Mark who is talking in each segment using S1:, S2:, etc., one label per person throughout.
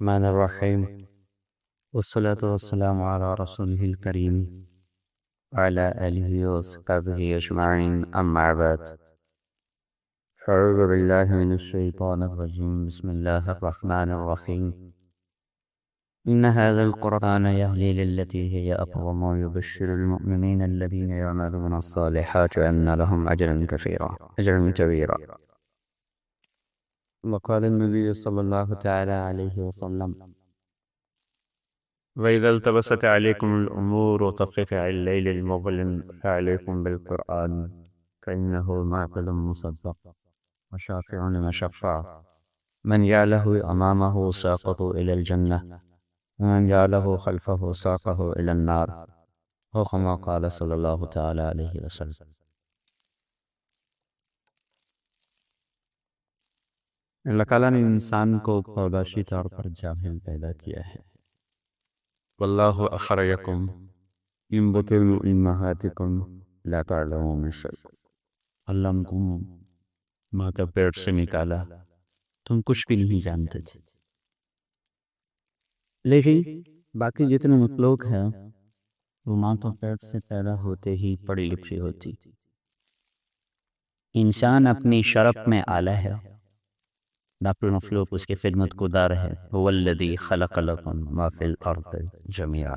S1: الرحمن الرحيم والصلاة والسلام على رسوله الكريم وعلى آله وصحبه أجمعين أما بعد أعوذ بالله من الشيطان الرجيم بسم الله الرحمن الرحيم إن هذا القرآن يهدي للتي هي أقوم ويبشر المؤمنين الذين يعملون الصالحات أن لهم أجرا كبيرا وقال النبي صلى الله تعالى عليه وسلم وإذا التبست عليكم الأمور وطفق الليل المظلم فعليكم بالقرآن فإنه معقل مصدق وشافع مشفع من جعله أمامه ساقط إلى الجنة ومن جعله خلفه ساقه إلى النار وكما قال صلى الله تعالى عليه وسلم. اللہ تعالیٰ نے انسان کو پیدائشی طور پر جاہل پیدا کیا ہے. واللہ اخرجکم من بطون امہاتکم لا تعلمون شیئا. اللہ نے تم ماں کا پیٹ سے نکالا، تم کچھ بھی نہیں جانتے تھے. لیکن باقی جتنے مخلوق ہیں وہ ماں کا پیٹ سے پیدا ہوتے ہی پڑھی لکھی ہوتی. انسان اپنی شرف میں اعلیٰ ہے، باقی مخلوق اس کی خدمت گزار ہے. هو الذی خلق لکم ما فی الارض جميعا.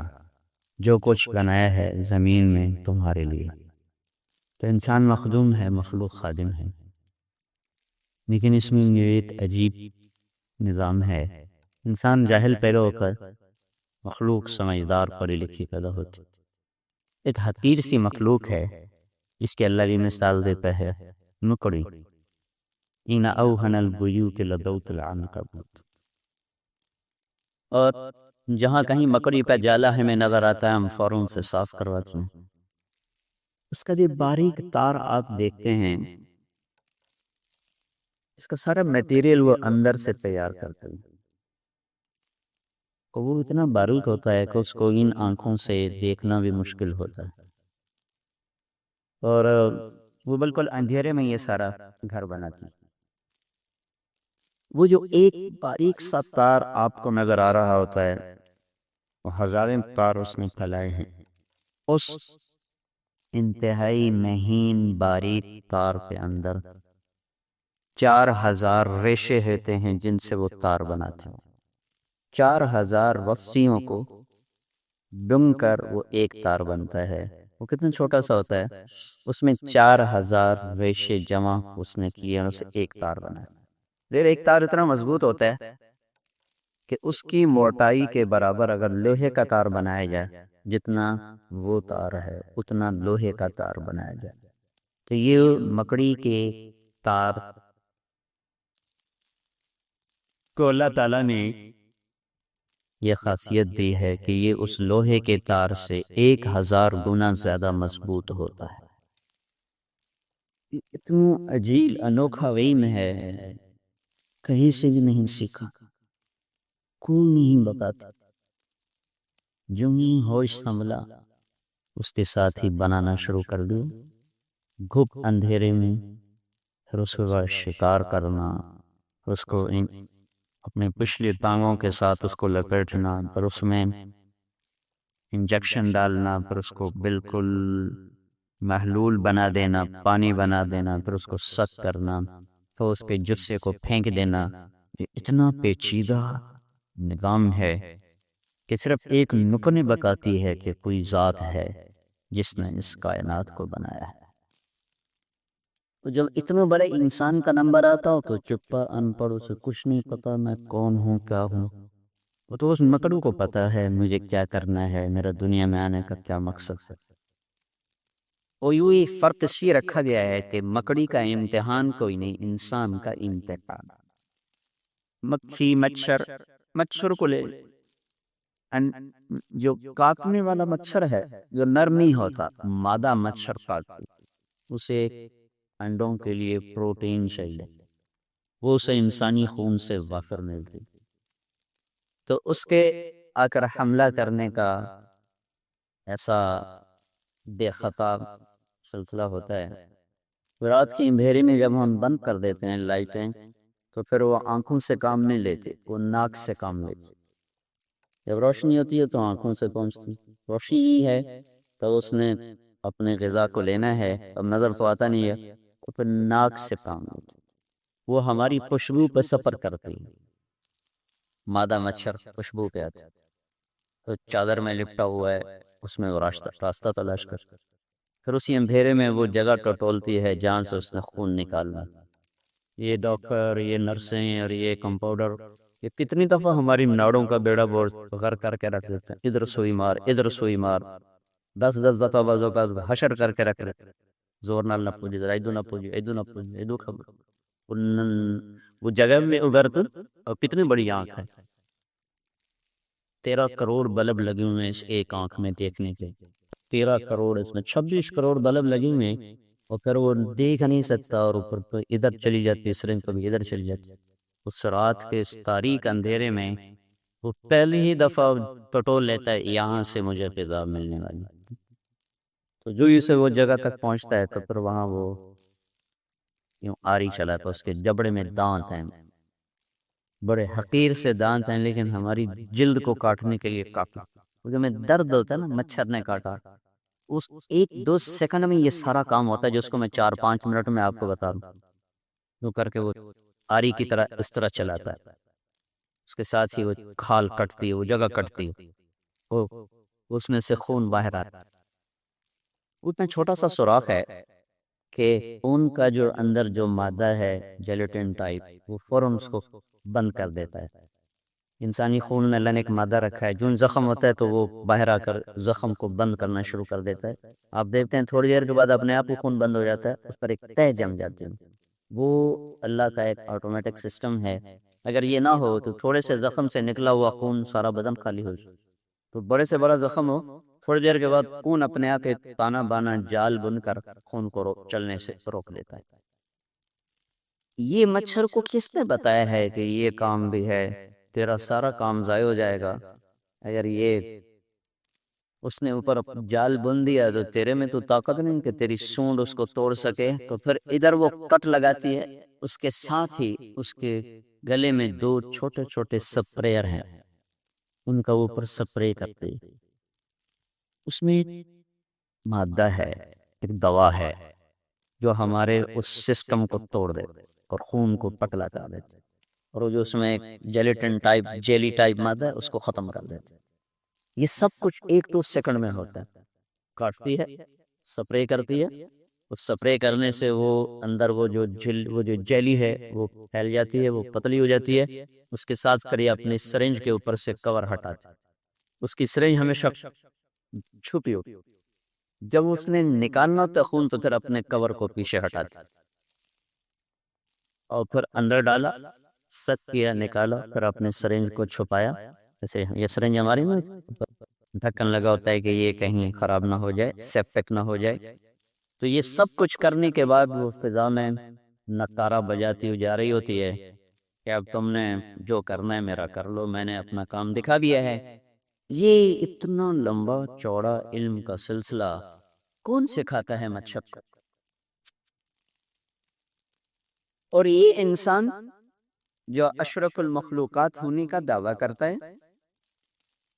S1: جو کچھ بنایا ہے زمین میں تمہارے لیے. تو انسان مخدوم ہے، مخلوق خادم ہے. لیکن اس میں یہ ایک عجیب نظام ہے. انسان جاہل پیدا ہو کر مخلوق سمجھدار پڑھی لکھی پیدا ہوتی. ایک حقیر سی مخلوق ہے جس کے اللہ بھی مثال دیتا ہے مکڑی. ان اوہن البیوت لبیت العنکبوت. اور جہاں کہیں مکڑی پہ جالا ہمیں نظر آتا ہے ہم فوراً سے صاف کرواتے ہیں. اس کا جو باریک تار آپ دیکھتے ہیں، اس کا سارا میٹیریل وہ اندر سے تیار کرتے ہیں. وہ اتنا باریک ہوتا ہے کہ اس کو ان آنکھوں سے دیکھنا بھی مشکل ہوتا ہے. اور وہ بالکل اندھیرے میں یہ سارا گھر بناتی ہے. وہ جو ایک باریک سا تار آپ کو نظر آ رہا ہوتا ہے، وہ ہزاریں تار اس نے پھیلائے ہیں. اس انتہائی مہین باریک تار کے اندر 4000 ریشے ہوتے ہیں جن سے وہ تار بناتے ہیں. 4000 رسیوں کو ڈم کر وہ ایک تار بنتا ہے. وہ کتنا چھوٹا سا ہوتا ہے، اس میں 4000 ریشے جمع اس نے کیے اور اسے ایک تار بنایا. ایک تار اتنا مضبوط ہوتا ہے کہ اس کی موٹائی کے برابر اگر لوہے کا تار بنایا جائے، جتنا وہ تار ہے اتنا لوہے کا تار بنایا جائے. تو یہ مکڑی کے تار کو اللہ تعالیٰ نے یہ خاصیت دی ہے کہ یہ اس لوہے کے تار سے 1000 گنا زیادہ مضبوط ہوتا ہے. اتنا عجیب انوکھا علم ہے، کہیں سے بھی نہیں سیکھا، کوئی نہیں بتاتا. جو ہی ہوش سنبھلا اس کے ساتھ ہی بنانا شروع کر دیا. گھپ اندھیرے میں پھر اس کے بعد شکار کرنا، اس کو اپنے پچھلی ٹانگوں کے ساتھ اس کو لپیٹنا، پھر اس میں انجیکشن ڈالنا، پھر اس کو بالکل محلول بنا دینا، پانی بنا دینا، پھر اس کو سخت کرنا، پھر اس پہ جثے کو پھینک دینا. یہ اتنا پیچیدہ نظام ہے کہ صرف ایک نکنے بتاتی ہے کہ کوئی ذات ہے جس نے اس کائنات کو بنایا ہے. جب اتنا بڑے انسان کا نمبر آتا ہو تو چپا ان پڑھ، اسے کچھ نہیں پتا میں کون ہوں کیا ہوں. وہ تو اس مکڑی کو پتا ہے مجھے کیا کرنا ہے، میرا دنیا میں آنے کا کیا مقصد ہے. اور یوں ہی فرق اس لیے رکھا گیا ہے کہ مکڑی کا امتحان کوئی نہیں، انسان کا امتحان. مکھی مچھر کو لے، جو کاٹنے والا مچھر ہے جو نر نہیں ہوتا، مادہ مچھر کاٹتی، اسے انڈوں کے لیے پروٹین چاہیے، وہ اسے انسانی خون سے وافر ملتی. تو اس کے آ کر حملہ کرنے کا ایسا بے خطا سلسلہ ہوتا ہے. رات کی اندھیری میں جب ہم بند کر دیتے ہیں لائٹیں تو پھر وہ آنکھوں سے کام نہیں لیتے، وہ ناک سے کام لیتے۔ جب روشنی ہوتی ہے تو آنکھوں سے پہنچتی، روشنی ہی ہے تو اس نے اپنے غذا کو لینا ہے، اب نظر تو آتا نہیں ہے تو پھر ناک سے کام لیتے۔ وہ ہماری خوشبو پہ سفر کرتی ہے، مادہ مچھر خوشبو پہ آتی، تو چادر میں لپٹا ہوا ہے، اس میں وہ راستہ تلاش کر، پھر اسی اندھیرے میں وہ جگہ ٹٹولتی ہے جہاں سے اس نے خون نکالنا۔ یہ ڈاکٹر، یہ نرسیں اور یہ کمپاؤڈر، یہ کتنی دفعہ ہماری ناڑوں کا بیڑا غرق کر کے رکھ دیتے ہیں، ادھر سوئی مار ادھر سوئی مار، 10 دفعہ بازوں کا حشر کر کے رکھ دیتے ہیں۔ زور نال نہ پوجی، ذرا ادو نہ پوجی، ادو نہ پوجی، ادو خبر وہ جگہ میں ابھرت، اور کتنی بڑی آنکھ ہے، 13 کروڑ بلب لگے ہوئے ہیں اس ایک آنکھ میں دیکھنے کے، 13 کروڑ، اس میں 26 کروڑ بلب لگے ہوئے ہیں، اور پھر وہ دیکھ نہیں سکتا، اور اوپر تو ادھر چلی جاتی ہے سرنج، کبھی ادھر چلی جاتی ہے۔ اس رات کے اس تاریک اندھیرے میں وہ پہلی ہی دفعہ ٹٹول لیتا ہے، یہاں سے مجھے غذا ملنے والی، تو جو ہی سے وہ جگہ تک پہنچتا ہے تو پھر وہاں وہ یوں آری چلاتا، اس کے جبڑے میں دانت ہیں، بڑے حقیر سے دانت ہیں، لیکن ہماری جلد کو کاٹنے کے لیے کافی، کیونکہ میں درد ہوتا ہے نا، مچھر نے کاٹا، اس 1-2 سیکنڈ میں یہ سارا کام ہوتا ہے جو اس کو میں 4-5 منٹ میں آپ کو بتا دوں، جو کر کے وہ آری کی طرح اس طرح چلاتا ہے، اس کے ساتھ ہی وہ کھال کٹتی ہے، وہ جگہ کٹتی ہے، وہ اس میں سے خون باہر آتا ہے، اتنا چھوٹا سا سوراخ ہے کہ خون کا جو اندر جو مادہ ہے جیلیٹن ٹائپ، وہ فوراً اس کو بند کر دیتا ہے۔ انسانی خون میں اللہ نے ایک مادہ رکھا ہے، جو زخم ہوتا ہے تو وہ باہر آ کر زخم کو بند کرنا شروع کر دیتا ہے۔ آپ دیکھتے ہیں تھوڑی دیر کے بعد اپنے آپ کو خون بند ہو جاتا ہے، اس پر ایک تہ جم جاتی ہے، وہ اللہ کا ایک آٹومیٹک سسٹم ہے۔ اگر یہ نہ ہو تو تھوڑے سے زخم سے نکلا ہوا خون سارا بدن خالی ہو جائے، تو بڑے سے بڑا زخم ہو، تھوڑی دیر کے بعد خون اپنے آپ ایک تانا بانا جال بن کر خون کو چلنے سے روک دیتا ہے۔ یہ مچھر کو کس نے بتایا ہے کہ یہ کام بھی ہے، تیرا سارا کام ضائع ہو جائے گا اگر یہ اس نے اوپر جال بن دیا، تو تیرے میں تو طاقت نہیں کہ تیری سونڈ اس کو توڑ سکے، تو پھر ادھر وہ کٹ لگاتی ہے، اس کے ساتھ ہی اس کے گلے میں 2 چھوٹے چھوٹے سپریئر ہیں، ان کا اوپر سپرے کرتے، اس میں ایک مادہ ہے، ایک دوا ہے جو ہمارے اس سسٹم کو توڑ دیتے اور خون کو پتلا کر دیتے، اور وہ جو اس میں ایک جیلیٹن ٹائپ جیلی ٹائپ مادہ ہے اس کو ختم کر دیتے۔ یہ سب کچھ 1-2 سیکنڈ میں ہوتا ہے، کاٹتی ہے، سپرے کرتی ہے، اس سپرے کرنے سے وہ اندر وہ جو جیلی ہے وہ پھیل جاتی ہے، وہ پتلی ہو جاتی ہے، اس کے ساتھ کریے اپنی سرنج کے اوپر سے کور ہٹاتے، اس کی سرنج ہمیشہ چھپی ہوتی، جب اس نے نکالنا ہوتا خون تو پھر اپنے کور کو پیچھے ہٹاتے، اور پھر اندر ڈالا، سک کیا، نکالا، پھر اپنے سرنج کو چھپایا، جیسے یہ سرنج ہماری نا ڈھکن لگا ہوتا ہے کہ یہ کہیں خراب نہ ہو جائے، سیپٹک نہ ہو جائے، تو یہ سب کچھ کرنے کے بعد وہ فضا میں نکارہ بجاتی ہوئی جا رہی ہوتی ہے کہ اب تم نے جو کرنا ہے میرا کر لو، میں نے اپنا کام دکھا دیا ہے۔ یہ اتنا لمبا چوڑا علم کا سلسلہ کون سکھاتا ہے مچھر کو؟ اور یہ انسان جو اشرف المخلوقات ہونے کا دعویٰ کرتا ہے،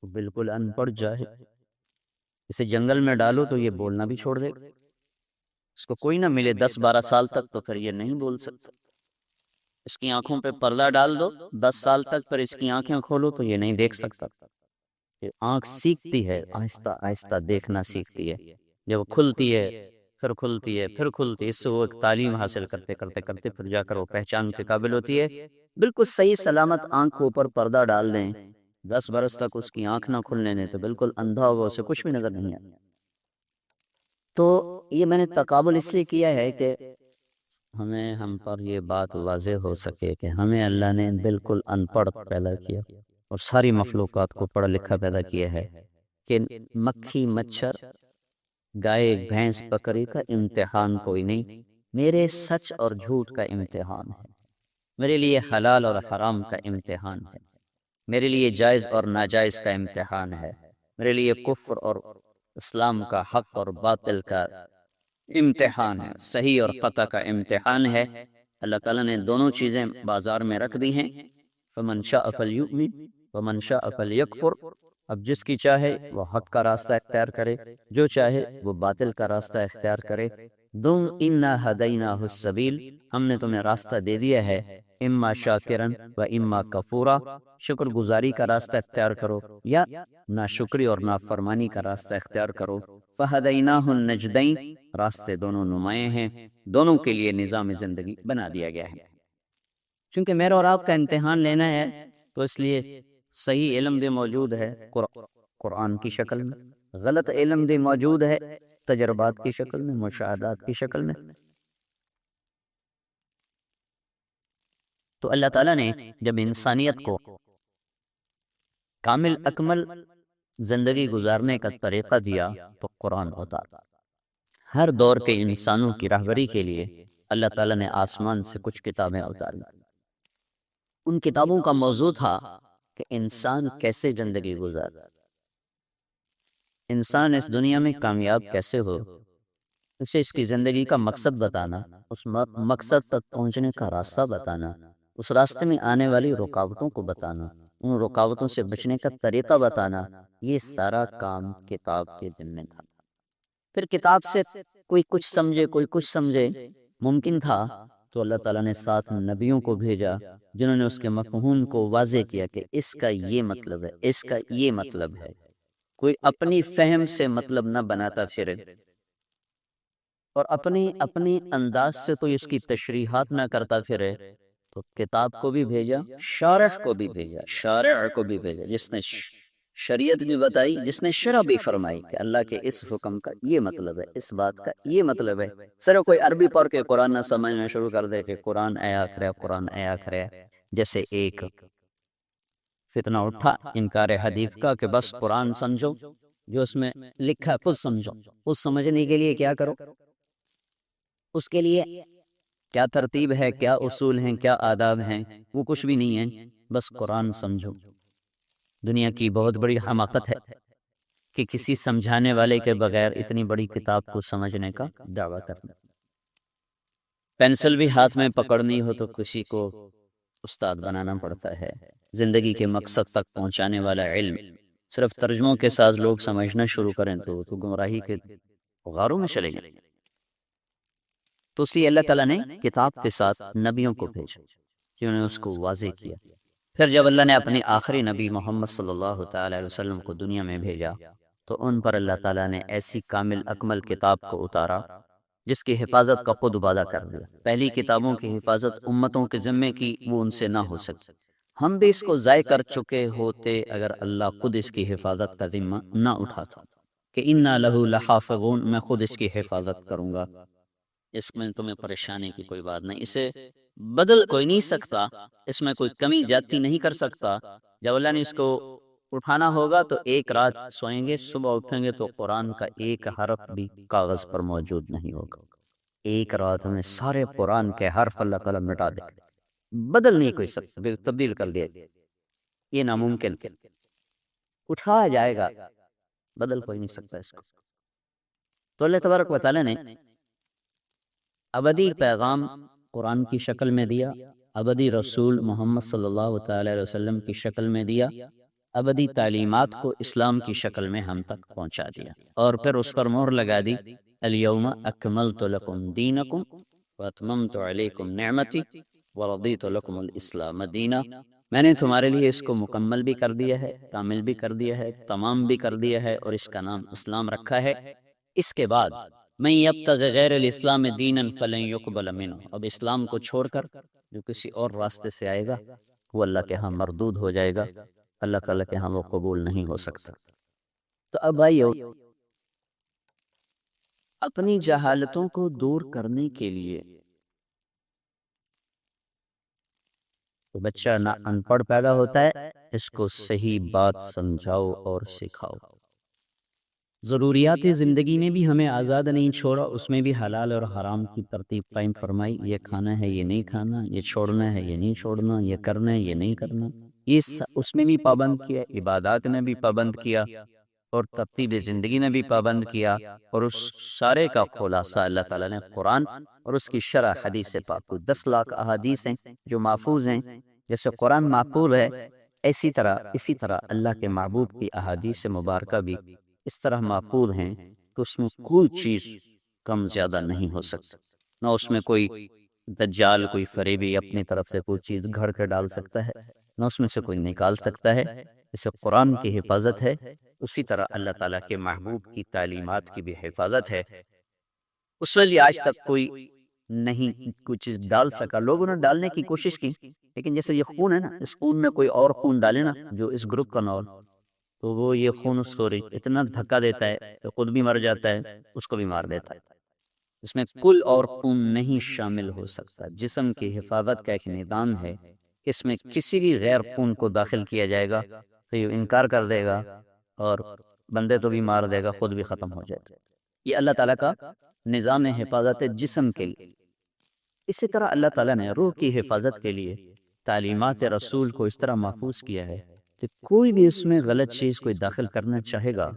S1: وہ بالکل ان پڑھ جاہل، اسے جنگل میں ڈالو تو یہ بولنا بھی چھوڑ دے، اس کو کوئی نہ ملے 10-12 سال تک تو پھر یہ نہیں بول سکتا، اس کی آنکھوں پہ پردہ ڈال دو 10 سال تک، پھر اس کی آنکھیں کھولو تو یہ نہیں دیکھ سکتا۔ یہ آنکھ سیکھتی ہے، آہستہ آہستہ دیکھنا سیکھتی ہے، جب کھلتی ہے پھر کھلتی ہے پھر کھلتی ہے، اس سے وہ ایک تعلیم حاصل کرتے کرتے کرتے پھر جا کر وہ پہچان کے قابل ہوتی ہے۔ بالکل صحیح سلامت آنکھ کے اوپر پردہ ڈال دیں، 10 برس تک اس کی آنکھ نہ کھلنے دیں تو بالکل اندھا ہوگا، اسے کچھ بھی نظر نہیں آئے۔ تو یہ میں نے تقابل اس لیے کیا ہے کہ ہم پر یہ بات واضح ہو سکے کہ ہمیں اللہ نے بالکل ان پڑھ پیدا کیا اور ساری مخلوقات کو پڑھا لکھا پیدا کیا ہے، کہ مکھی مچھر گائے بھینس بکری کا امتحان کوئی نہیں، میرے سچ اور جھوٹ کا امتحان ہے، میرے لیے حلال اور حرام کا امتحان ہے، میرے لیے جائز اور ناجائز کا امتحان ہے، میرے لیے کفر اور اسلام کا حق اور باطل کا امتحان ہے، صحیح اور خطا کا امتحان ہے، اللہ تعالیٰ نے دونوں چیزیں بازار میں رکھ دی ہیں، فمن شاء فلیؤمن ومن شاء فلیکفر، اب جس کی چاہے وہ حق کا راستہ اختیار کرے، جو چاہے وہ باطل کا راستہ اختیار کرے۔ انا ہدیناہ السبیل، ہم نے تمہیں راستہ دے دیا ہے، اما شاکرن و اما کفورا، شکر گزاری کا راستہ اختیار کرو یا ناشکری اور نافرمانی کا راستہ اختیار کرو۔ فہدیناہ النجدین، راستے دونوں نمایاں ہیں، دونوں کے لیے نظام زندگی بنا دیا گیا ہے۔ چونکہ میرا اور آپ کا امتحان لینا ہے تو اس لیے صحیح علم بھی موجود ہے قرآن کی شکل میں، غلط علم بھی موجود ہے تجربات کی شکل میں، مشاہدات کی شکل میں۔ تو اللہ تعالیٰ نے جب انسانیت کو کامل اکمل زندگی گزارنے کا طریقہ دیا تو قرآن اتارا۔ ہر دور کے انسانوں کی رہبری کے لیے اللہ تعالیٰ نے آسمان سے کچھ کتابیں اتاری۔ ان کتابوں کا موضوع تھا کہ انسان کیسے زندگی گزارے، انسان اس دنیا میں کامیاب کیسے ہو، اسے اس کی زندگی کا مقصد بتانا، اس مقصد تک پہنچنے کا راستہ بتانا، اس راستے میں آنے والی رکاوٹوں کو بتانا، ان رکاوٹوں سے بچنے کا طریقہ بتانا، یہ سارا کام کتاب کے ذمہ تھا۔ پھر کتاب سے کوئی کچھ سمجھے کوئی کچھ سمجھے، ممکن تھا تو اللہ تعالیٰ نے 7 نبیوں کو بھیجا جنہوں نے اس کے مفہوم کو واضح کیا کہ اس کا یہ مطلب ہے، اس کا یہ مطلب ہے۔ کوئی اپنی فہم سے مطلب نہ بناتا پھرے اور اپنی انداز سے تو اس کی تشریحات نہ کرتا پھرے، تو کتاب کو بھی بھیجا، شارح کو بھی بھیجا، شارع کو بھی بھیجا، جس نے شریعت بھی بتائی، جس نے شرع بھی فرمائی کہ اللہ کے اس حکم کا یہ مطلب ہے، اس بات کا یہ مطلب ہے۔ صرف کوئی عربی پڑھ کے قرآن نہ سمجھنا شروع کر دے کہ قرآن اے آخر، قرآن اے آخر، جیسے ایک فتنہ اٹھا انکار حدیث کا کہ بس قرآن سمجھو، جو اس میں لکھا خود سمجھو۔ اس سمجھنے کے لیے کیا کرو، اس کے لیے کیا ترتیب ہے، کیا اصول ہیں، کیا آداب ہیں، وہ کچھ بھی نہیں ہے، بس قرآن سمجھو۔ دنیا کی بہت بڑی حماقت ہے کہ کسی سمجھانے والے کے بغیر اتنی بڑی کتاب کو سمجھنے کا دعویٰ کرنا۔ پینسل بھی ہاتھ میں پکڑنی ہو تو کسی کو استاد بنانا پڑتا ہے۔ زندگی کے مقصد تک پہنچانے والا علم صرف ترجموں کے ساتھ لوگ سمجھنا شروع کریں تو گمراہی کے غاروں میں چلے جائیں۔ تو اس لیے اللہ تعالیٰ نے کتاب کے ساتھ نبیوں کو بھیجا جنہوں نے اس کو واضح کیا۔ پھر جب اللہ نے اپنے آخری نبی محمد صلی اللہ تعالی علیہ وسلم کو دنیا میں بھیجا تو ان پر اللہ تعالیٰ نے ایسی کامل اکمل کتاب کو اتارا جس کی حفاظت کا خود وعدہ کر دیا۔ پہلی کتابوں کی حفاظت امتوں کے ذمے کی، وہ ان سے نہ ہو سکتی۔ ہم بھی اس کو ضائع کر چکے ہوتے اگر اللہ خود اس کی حفاظت کا ذمہ نہ اٹھاتا کہ انا لہ لحافظون، میں خود اس کی حفاظت کروں گا، اس میں تمہیں پریشانی کی کوئی بات نہیں، اسے بدل کوئی نہیں سکتا، اس میں کوئی کمی زیادتی نہیں کر سکتا۔ جب اللہ نے اس کو اٹھانا ہوگا تو ایک رات سوئیں گے، صبح اٹھیں گے تو قرآن کا ایک حرف بھی کاغذ پر موجود نہیں ہوگا۔ ایک رات میں سارے قرآن کے حرف اللہ تعالیٰ مٹا دے گا، بدل نہیں کوئی سکتا، تبدیل کر دیا، یہ ناممکن۔ اٹھایا جائے گا، بدل کوئی نہیں سکتا اس کو۔ تو اللہ تبارک و تعالیٰ نے ابدی پیغام قرآن کی شکل میں دیا، ابدی رسول محمد صلی اللہ تعالی علیہ وسلم کی شکل میں دیا، ابدی تعلیمات کو اسلام کی شکل میں ہم تک پہنچا دیا، اور پھر اس پر مہر لگا دی، الیوم اکملت لکم دینکم واتممت علیکم نعمتی ورضیت لکم الاسلام دینا۔ میں نے تمہارے لیے اس کو مکمل بھی کر دیا ہے، کامل بھی کر دیا ہے، تمام بھی کر دیا ہے، اور اس کا نام اسلام رکھا ہے۔ اس کے بعد من یبتغی غیر الاسلام دینا فلن یقبل منہ، اب اسلام کو چھوڑ کر جو کسی اور راستے سے آئے گا وہ اللہ کے ہاں مردود ہو جائے گا، اللہ تعالیٰ کے ہاں وہ قبول نہیں ہو سکتا۔ تو اب آئیو، اپنی جہالتوں کو دور کرنے کے لیے تو بچہ نہ ان پڑھ پیدا ہوتا ہے، اس کو صحیح بات سمجھاؤ اور سکھاؤ۔ ضروریات زندگی میں بھی ہمیں آزاد نہیں چھوڑا، اس میں بھی حلال اور حرام کی ترتیب قائم فرمائی، یہ کھانا ہے یہ نہیں کھانا، یہ چھوڑنا ہے یہ نہیں چھوڑنا، یہ کرنا ہے یہ نہیں کرنا، اس میں بھی پابند کیا، عبادات نے بھی پابند کیا۔ اور ترتیب زندگی میں بھی پابند کیا، اور اس سارے کا خلاصہ اللہ تعالیٰ نے قرآن اور اس کی شرح حدیث پاک کو 10 لاکھ احادیث ہیں جو محفوظ ہیں. جیسے قرآن محفوظ ہے، اسی طرح اللہ کے محبوب کی احادیث مبارکہ بھی اس طرح محفوظ ہیں کہ اس میں کوئی چیز کم زیادہ نہیں ہو سکتی، نہ اس میں کوئی دجال، کوئی فریبی اپنی طرف سے کوئی چیز گھڑ کے ڈال سکتا ہے، نہ اس میں سے کوئی نکال سکتا ہے. جیسے قرآن کی حفاظت ہے، اسی طرح اللہ تعالیٰ کے محبوب کی تعلیمات کی بھی حفاظت ہے. اس لیے آج تک کوئی نہیں کوئی چیز ڈال سکا. لوگوں نے ڈالنے کی کوشش کی، لیکن جیسے یہ خون ہے نا، اس خون میں کوئی اور خون ڈالے نا جو اس گروپ کا نہ ہو، تو وہ یہ خون اس کو اتنا دھکا دیتا ہے کہ خود بھی مر جاتا ہے، اس کو بھی مار دیتا ہے. اس میں کل اور خون نہیں شامل ہو سکتا. جسم کی حفاظت کا ایک نظام ہے، اس میں کسی بھی غیر خون کو داخل کیا جائے گا تو یہ انکار کر دے گا اور بندے تو بھی مار دے گا، خود بھی ختم ہو جائے گا. یہ اللہ تعالیٰ کا نظام حفاظت ہے جسم کے لیے. اسی طرح اللہ تعالیٰ نے روح کی حفاظت کے لیے تعلیمات رسول کو اس طرح محفوظ کیا ہے کہ کوئی بھی اس میں غلط چیز کوئی داخل کرنا چاہے گا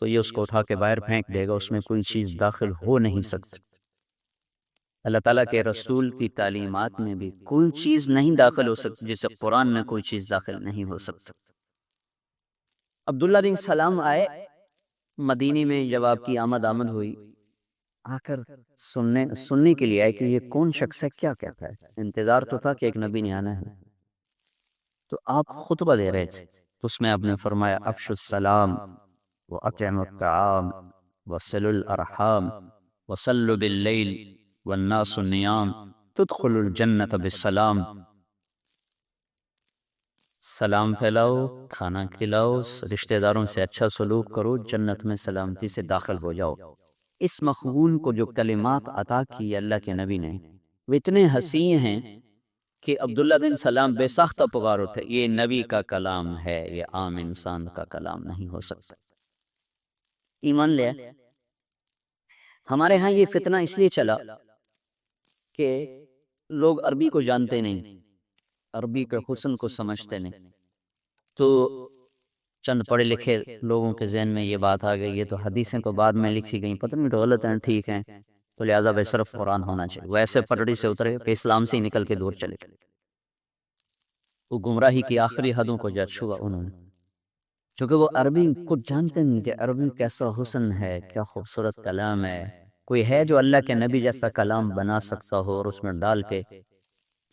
S1: تو یہ اس کو اٹھا کے باہر پھینک دے گا، اس میں کوئی چیز داخل ہو نہیں سکتی. اللہ تعالیٰ کے رسول کی تعلیمات میں بھی کوئی چیز نہیں داخل ہو سکتی، جیسے قرآن میں کوئی چیز داخل نہیں ہو سکتی. عبداللہ بن سلام آئے مدینے میں، جب آپ کی آمد ہوئی، آ کر سننے کے لیے آئے کہ یہ کون شخص ہے، کیا کہتا ہے. انتظار تو تھا کہ ایک نبی نے آنا ہے. تو آپ خطبہ دے رہے تھے، تو اس میں آپ نے فرمایا افشوا السلام واطعموا الطعام وصلوا الارحام وصلوا باللیل والناس نیام تدخلوا الجنت بالسلام. سلام پھیلاؤ، کھانا کھلاؤ، رشتہ داروں سے اچھا سلوک کرو، جنت میں سلامتی سے داخل ہو جاؤ. اس مخبون کو جو کلمات عطا کی اللہ کے نبی نے، وہ اتنے حسین ہیں کہ عبداللہ بن سلام بے ساختہ پکار اٹھے، یہ نبی کا کلام ہے، یہ عام انسان کا کلام نہیں ہو سکتا. ایمان لیا. ہمارے ہاں یہ فتنہ اس لیے چلا کہ لوگ عربی کو جانتے نہیں، عربی کے حسن کو سمجھتے نہیں، تو چند پڑھے لکھے لوگوں کے ذہن میں یہ بات آ گئی، یہ تو حدیثیں تو بعد میں لکھی گئیں، پتہ نہیں تو غلط ہیں ٹھیک ہیں، تو لہٰذا بے صرف قرآن ہونا چاہیے. ویسے پٹڑی سے اترے کہ اسلام سے نکل کے دور چلے گئے. وہ گمراہی کی آخری حدوں کو جا چھوا انہوں نے، چونکہ وہ عربی کو جانتے نہیں کہ عربی کیسا حسن ہے، کیا خوبصورت کلام ہے. کوئی ہے جو اللہ کے نبی جیسا کلام بنا سکتا ہو اور اس میں ڈال کے،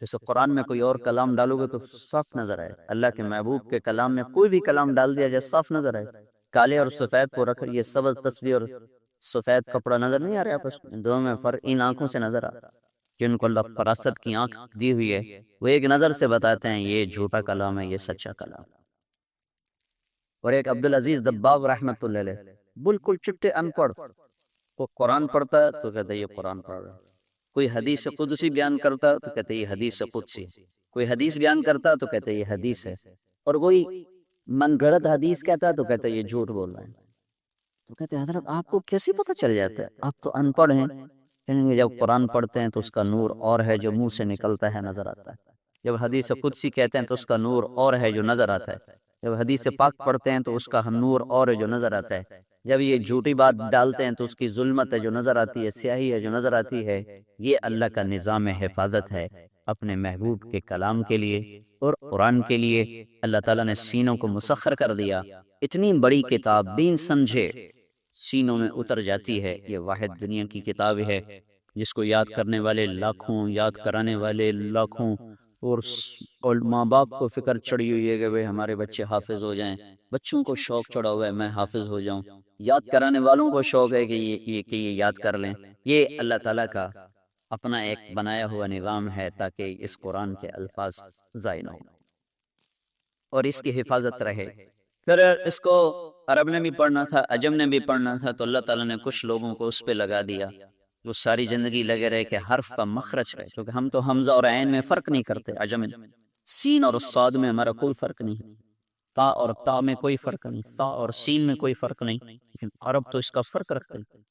S1: جیسے قرآن میں کوئی اور کلام ڈالو گے تو صاف نظر آئے، اللہ کے محبوب کے کلام میں کوئی بھی کلام ڈال دیا جائے صاف نظر آئے. کالے اور سفید کو رکھ، یہ سبز تصویر اور سفید کپڑا نظر نہیں آ رہا آپس میں، دونوں میں فرق ان آنکھوں سے نظر آ رہا. جن کو اللہ فراست کی آنکھ دی ہوئی ہے وہ ایک نظر سے بتاتے ہیں یہ جھوٹا کلام ہے، یہ سچا کلام. اور ایک عبدالعزیز دباغ رحمۃ اللہ علیہ بالکل چٹے ان پڑھ، وہ قرآن پڑھتا ہے تو کہتا ہے یہ قرآن پڑھ رہا ہے، کوئی حدیث قدسی بیان کرتا ہے تو کہتے ہیں یہ حدیث قدسی، کوئی حدیث بیان کرتا ہے تو کہتے ہیں یہ حدیث ہے، اور کوئی من گھڑت حدیث کہتا ہے تو کہتا ہے یہ جھوٹ بول رہا ہے. تو کہتے ہیں حضرت آپ کو کیسے پتہ چل جاتا ہے، آپ تو ان پڑھ ہیں. کہیں گے جب قرآن پڑھتے ہیں تو اس کا نور اور ہے جو منہ سے نکلتا ہے نظر آتا ہے، جب حدیث قدسی کہتے ہیں تو اس کا نور اور ہے جو نظر آتا ہے، جب حدیث پاک پڑھتے ہیں تو اس کا نور اور ہے جو نظر آتا ہے، جب یہ جھوٹی بات ڈالتے ہیں تو اس کی ظلمت ہے جو نظر آتی ہے، سیاہی ہے جو نظر آتی ہے. یہ اللہ کا نظام حفاظت ہے اپنے محبوب کے کلام کے لیے اور قرآن کے لیے. اللہ تعالیٰ نے سینوں کو مسخر کر دیا، اتنی بڑی کتاب دین سمجھے سینوں میں اتر جاتی ہے. یہ واحد دنیا کی کتاب ہے جس کو یاد کرنے والے لاکھوں، یاد کرانے والے لاکھوں، اور ماں باپ کو فکر چڑھی ہوئی ہے کہ بھئی ہمارے بچے حافظ ہو جائیں، بچوں کو شوق چڑھا ہوا ہے میں حافظ ہو جاؤں، یاد کرانے والوں کو شوق ہے کہ یہ یاد کر لیں. یہ اللہ تعالیٰ کا اپنا ایک بنایا ہوا نظام ہے تاکہ اس قرآن کے الفاظ ضائع نہ ہوں اور اس کی حفاظت رہے. پھر اس کو عرب نے بھی پڑھنا تھا، عجم نے بھی پڑھنا تھا، تو اللہ تعالیٰ نے کچھ لوگوں کو اس پہ لگا دیا، وہ ساری زندگی لگے رہے کہ حرف کا مخرج ہے، کیونکہ ہم تو حمزہ اور عین میں فرق نہیں کرتے، عجم سین اور صاد میں ہمارا کوئی فرق نہیں، تا اور تا میں کوئی فرق نہیں، تا اور سین میں کوئی فرق نہیں، لیکن عرب تو اس کا فرق رکھتے ہیں.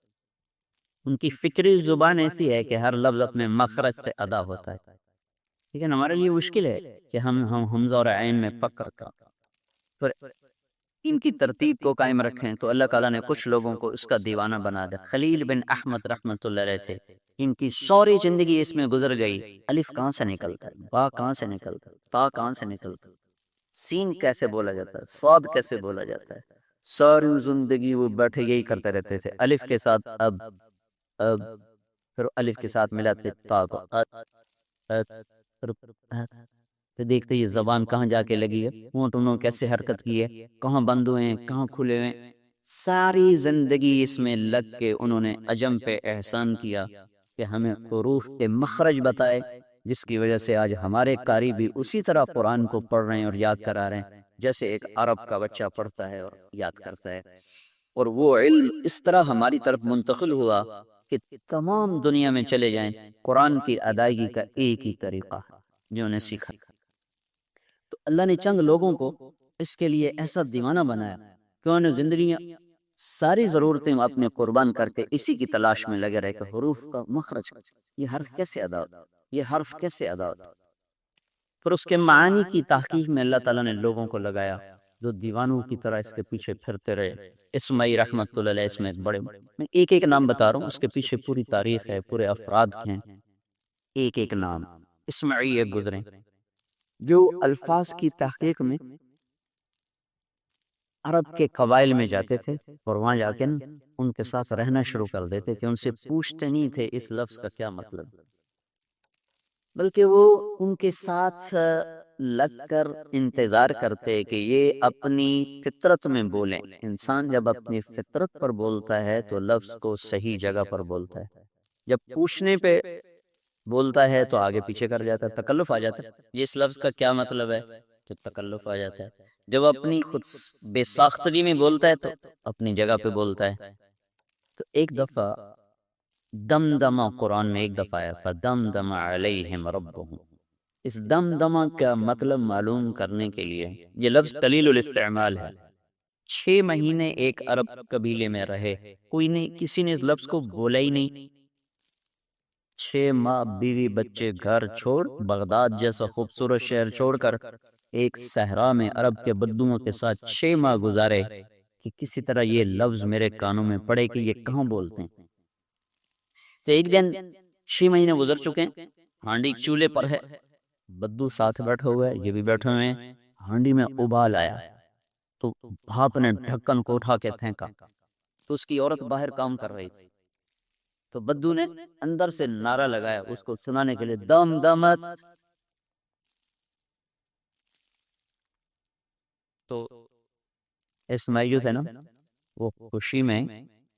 S1: ان کی فکری زبان ایسی ہے کہ ہر لفظ اپنے مخرج سے ادا ہوتا ہے، لیکن ہمارے لیے مشکل ہے کہ ہم حمزہ اور عین میں فقر کا. ان کی ترتیب کو قائم رکھیں تو اللہ تعالیٰ نے کچھ لوگوں کو اس کا دیوانہ بنا دیا۔ خلیل بن احمد رحمۃ اللہ علیہ تھے، ان کی ساری زندگی اس میں گزر گئی، الف کہاں سے نکلتا ہے، با کہاں سے نکلتا ہے، تا کہاں سے نکلتا ہے، سین کیسے بولا جاتا ہے، صاد کیسے بولا جاتا ہے، ساری زندگی وہ بیٹھے یہی کرتے رہتے تھے، الف کے ساتھ اب، پھر الف کے ساتھ ملاتے تا کو تو دیکھتے یہ زبان کہاں جا کے لگی ہے، ہونٹ انہوں کیسے حرکت کی ہے، کہاں بند ہوئے ہیں، کہاں کھلے ہوئے ہیں، ساری زندگی اس میں لگ کے انہوں نے عجم پہ احسان کیا کہ ہمیں حروف کے مخرج بتائے، جس کی وجہ سے آج ہمارے قاری بھی اسی طرح قرآن کو پڑھ رہے ہیں اور یاد کرا رہے ہیں جیسے ایک عرب کا بچہ پڑھتا ہے اور یاد کرتا ہے۔ اور وہ علم اس طرح ہماری طرف منتقل ہوا کہ تمام دنیا میں چلے جائیں، قرآن کی ادائیگی کا ایک ہی طریقہ ہے جو انہیں سیکھا۔ تو اللہ نے چند لوگوں کو اس کے لیے ایسا دیوانہ بنایا کہ انہوں نے زندگی ساری ضرورتیں اپنے قربان کر کے اسی کی تلاش میں لگے رہے کہ حروف کا مخرج، یہ حرف کیسے ادا ہوتا، یہ حرف کیسے ادا ہوتا۔ پھر اس کے معانی کی تحقیق میں اللہ تعالیٰ نے لوگوں کو لگایا جو دیوانوں کی طرح اس کے پیچھے پھرتے رہے۔ اسماعیل رحمۃ اللہ علیہ اس میں بڑے، میں ایک ایک نام بتا رہا ہوں، اس کے پیچھے پوری تاریخ ہے، پورے افراد ہیں، ایک ایک نام اسماعیل گزرے جو الفاظ کی تحقیق میں عرب کے قبائل میں جاتے تھے اور وہاں جا کے ان کے ساتھ رہنا شروع کر دیتے تھے، ان سے پوچھتے نہیں تھے اس لفظ کا کیا مطلب، بلکہ وہ ان کے ساتھ لگ کر انتظار کرتے کہ یہ اپنی فطرت میں بولیں۔ انسان جب اپنی فطرت پر بولتا ہے تو لفظ کو صحیح جگہ پر بولتا ہے، جب پوچھنے پہ بولتا ہے تو آگے پیچھے کر جاتا ہے، تکلف آ جاتا ہے، یہ اس لفظ کا کیا مطلب ہے تو تکلف آ جاتا ہے۔ جب اپنی خود بے ساختگی میں بولتا ہے تو اپنی جگہ پہ بولتا ہے۔ تو ایک دفعہ دمدمہ قرآن میں ایک دفعہ ہے فَدَمْدَمَ عَلَيْهِمْ رَبُّهُمْ، اس دمدمہ کا مطلب معلوم کرنے کے لیے یہ لفظ قلیل الاستعمال ہے۔ 6 مہینے ایک عرب قبیلے میں رہے، کوئی نہیں، کسی نے اس لفظ کو بولا ہی نہیں۔ 6 ماں بیوی بچے گھر چھوڑ، بغداد جیسا خوبصورت شہر چھوڑ کر ایک صحرا میں عرب کے بدوؤں کے ساتھ 6 ماہ گزارے کہ کسی طرح یہ لفظ میرے کانوں میں پڑے کہ یہ کہاں بولتے ہیں۔ تو ایک دن 6 مہینے گزر چکے ہیں، ہانڈی چولہے پر ہے، بدو ساتھ بیٹھے ہوئے ہیں، یہ بھی بیٹھے ہوئے ہیں، ہانڈی میں ابال آیا تو بھاپ نے ڈھکن کو اٹھا کے پھینکا تو اس کی عورت باہر کام کر رہی تھی، تو بدو نے اندر سے نعرہ لگایا اس کو سنانے کے لیے، دم دمت، تو اسماعیل تھے نا وہ خوشی میں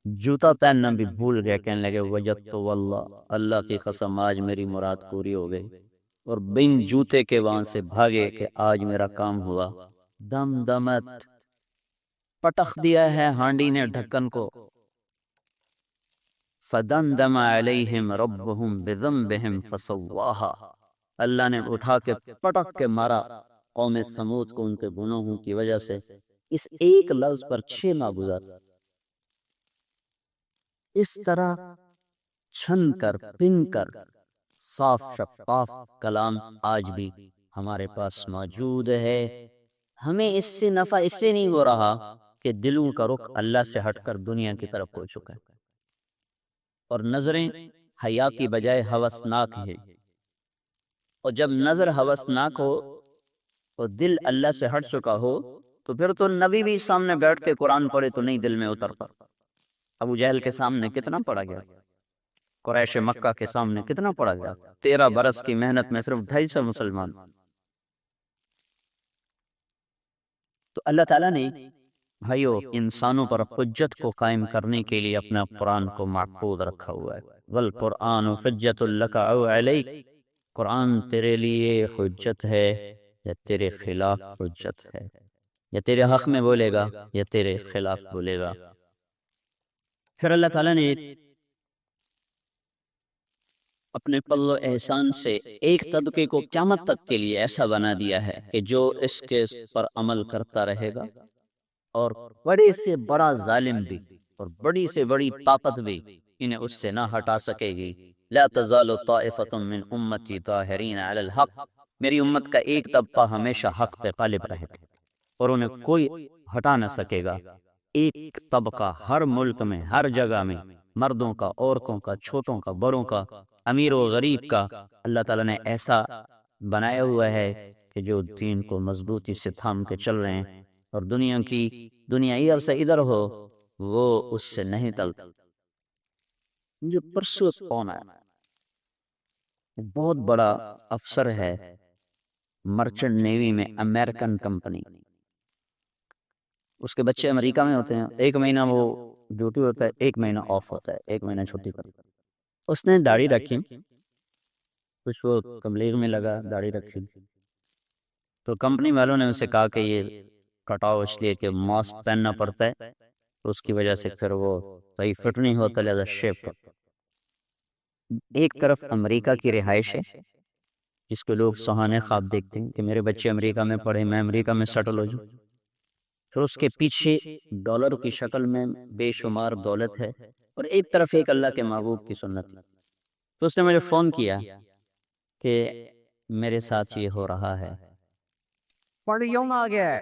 S1: جوتا پہننا بھی بھول گیا، کہنے لگے وجدت واللہ، اللہ کی قسم آج میری مراد پوری ہو گئی، اور بن جوتے کے وہاں سے بھاگے کہ آج میرا کام ہوا۔ دم دمت، پٹخ دیا ہے ہانڈی نے ڈھکن کو، فَدَمْدَمَ عَلَيْهِمْ رَبُّهُمْ بِذَنبِهِمْ فَسَوَّاهَا، اللہ نے اٹھا کے پٹخ کے مارا قوم سمود کو ان کے گناہوں کی وجہ سے۔ اس ایک لفظ پر 6 ماہ گزر، اس طرح چھن کر پن کر صاف شفاف کلام آج بھی ہمارے پاس موجود ہے۔ ہمیں اس سے نفع اس لیے نہیں ہو رہا کہ دلوں کا رخ اللہ سے ہٹ کر دنیا کی طرف ہو چکا ہے اور نظریں حیا کی بجائے ہوسناک ہے، اور جب نظر ہوسناک ہو اور دل اللہ سے ہٹ چکا ہو تو پھر تو نبی بھی سامنے بیٹھ کے قرآن پڑھے تو نہیں دل میں اترتا۔ ابو جہل کے سامنے کتنا پڑھا گیا، قریش مکہ کے سامنے کتنا پڑھا گیا، 13 برس کی محنت میں صرف 250 مسلمان۔ تو اللہ تعالیٰ نے بھائیو انسانوں پر حجت کو قائم کرنے کے لیے اپنا قرآن کو محفوظ رکھا ہوا ہے۔ والقرآن حجت لک او علیک، قرآن تیرے لیے حجت ہے یا تیرے خلاف حجت ہے، یا تیرے حق میں بولے گا یا تیرے خلاف بولے گا۔ پھر اللہ تعالیٰ نے اپنے فضل و احسان سے ایک طبقے کو قیامت تک کے لیے ایسا بنا دیا ہے کہ جو اس کے پر عمل کرتا رہے گا، اور بڑے سے بڑا ظالم بھی اور بڑی سے بڑی طاقت بھی انہیں اس سے نہ ہٹا سکے گی۔ لا تزال طائفة من امتی ظاہرین علی الحق، میری امت کا ایک طبقہ ہمیشہ حق پہ غالب رہے گا۔ اور انہیں کوئی ہٹا نہ سکے گا۔ ایک طبقہ ہر ملک میں، ہر جگہ میں، مردوں کا، عورتوں کا، چھوٹوں کا، بڑوں کا، امیر و غریب کا، اللہ تعالیٰ نے ایسا بنایا ہوا ہے کہ جو دین کو مضبوطی سے تھام کے چل رہے ہیں، اور دنیا ادھر سے ادھر ہو وہ اس سے نہیں ٹلتا۔ جو پرسوں کون آیا، بہت بڑا افسر ہے مرچنٹ نیوی میں، امریکن کمپنی، اس کے بچے امریکہ میں ہوتے ہیں، 1 مہینہ وہ ڈیوٹی ہوتا ہے، 1 مہینہ آف ہوتا ہے، 1 مہینہ چھٹی پر۔ اس نے داڑھی رکھی، کچھ وہ تبلیغ میں لگا، داڑھی رکھی، تو کمپنی والوں نے اسے کہا کہ یہ کٹاؤ، اس لیے کہ ماسک پہننا پڑتا ہے، اس کی وجہ سے پھر وہ صحیح فٹ نہیں ہوتا، لہذا شیپ کرتا۔ ایک طرف امریکہ کی رہائش ہے جس کو لوگ سہانے خواب دیکھتے ہیں کہ میرے بچے امریکہ میں پڑھے، میں امریکہ میں سیٹل ہو جاؤں، پھر اس کے پیچھے ڈالر کی شکل میں بے شمار دولت ہے، اور ایک طرف ایک اللہ کے محبوب کی سنت۔ تو اس نے مجھے فون کیا کہ میرے ساتھ یہ ہو رہا ہے، پڑیوں آ گیا،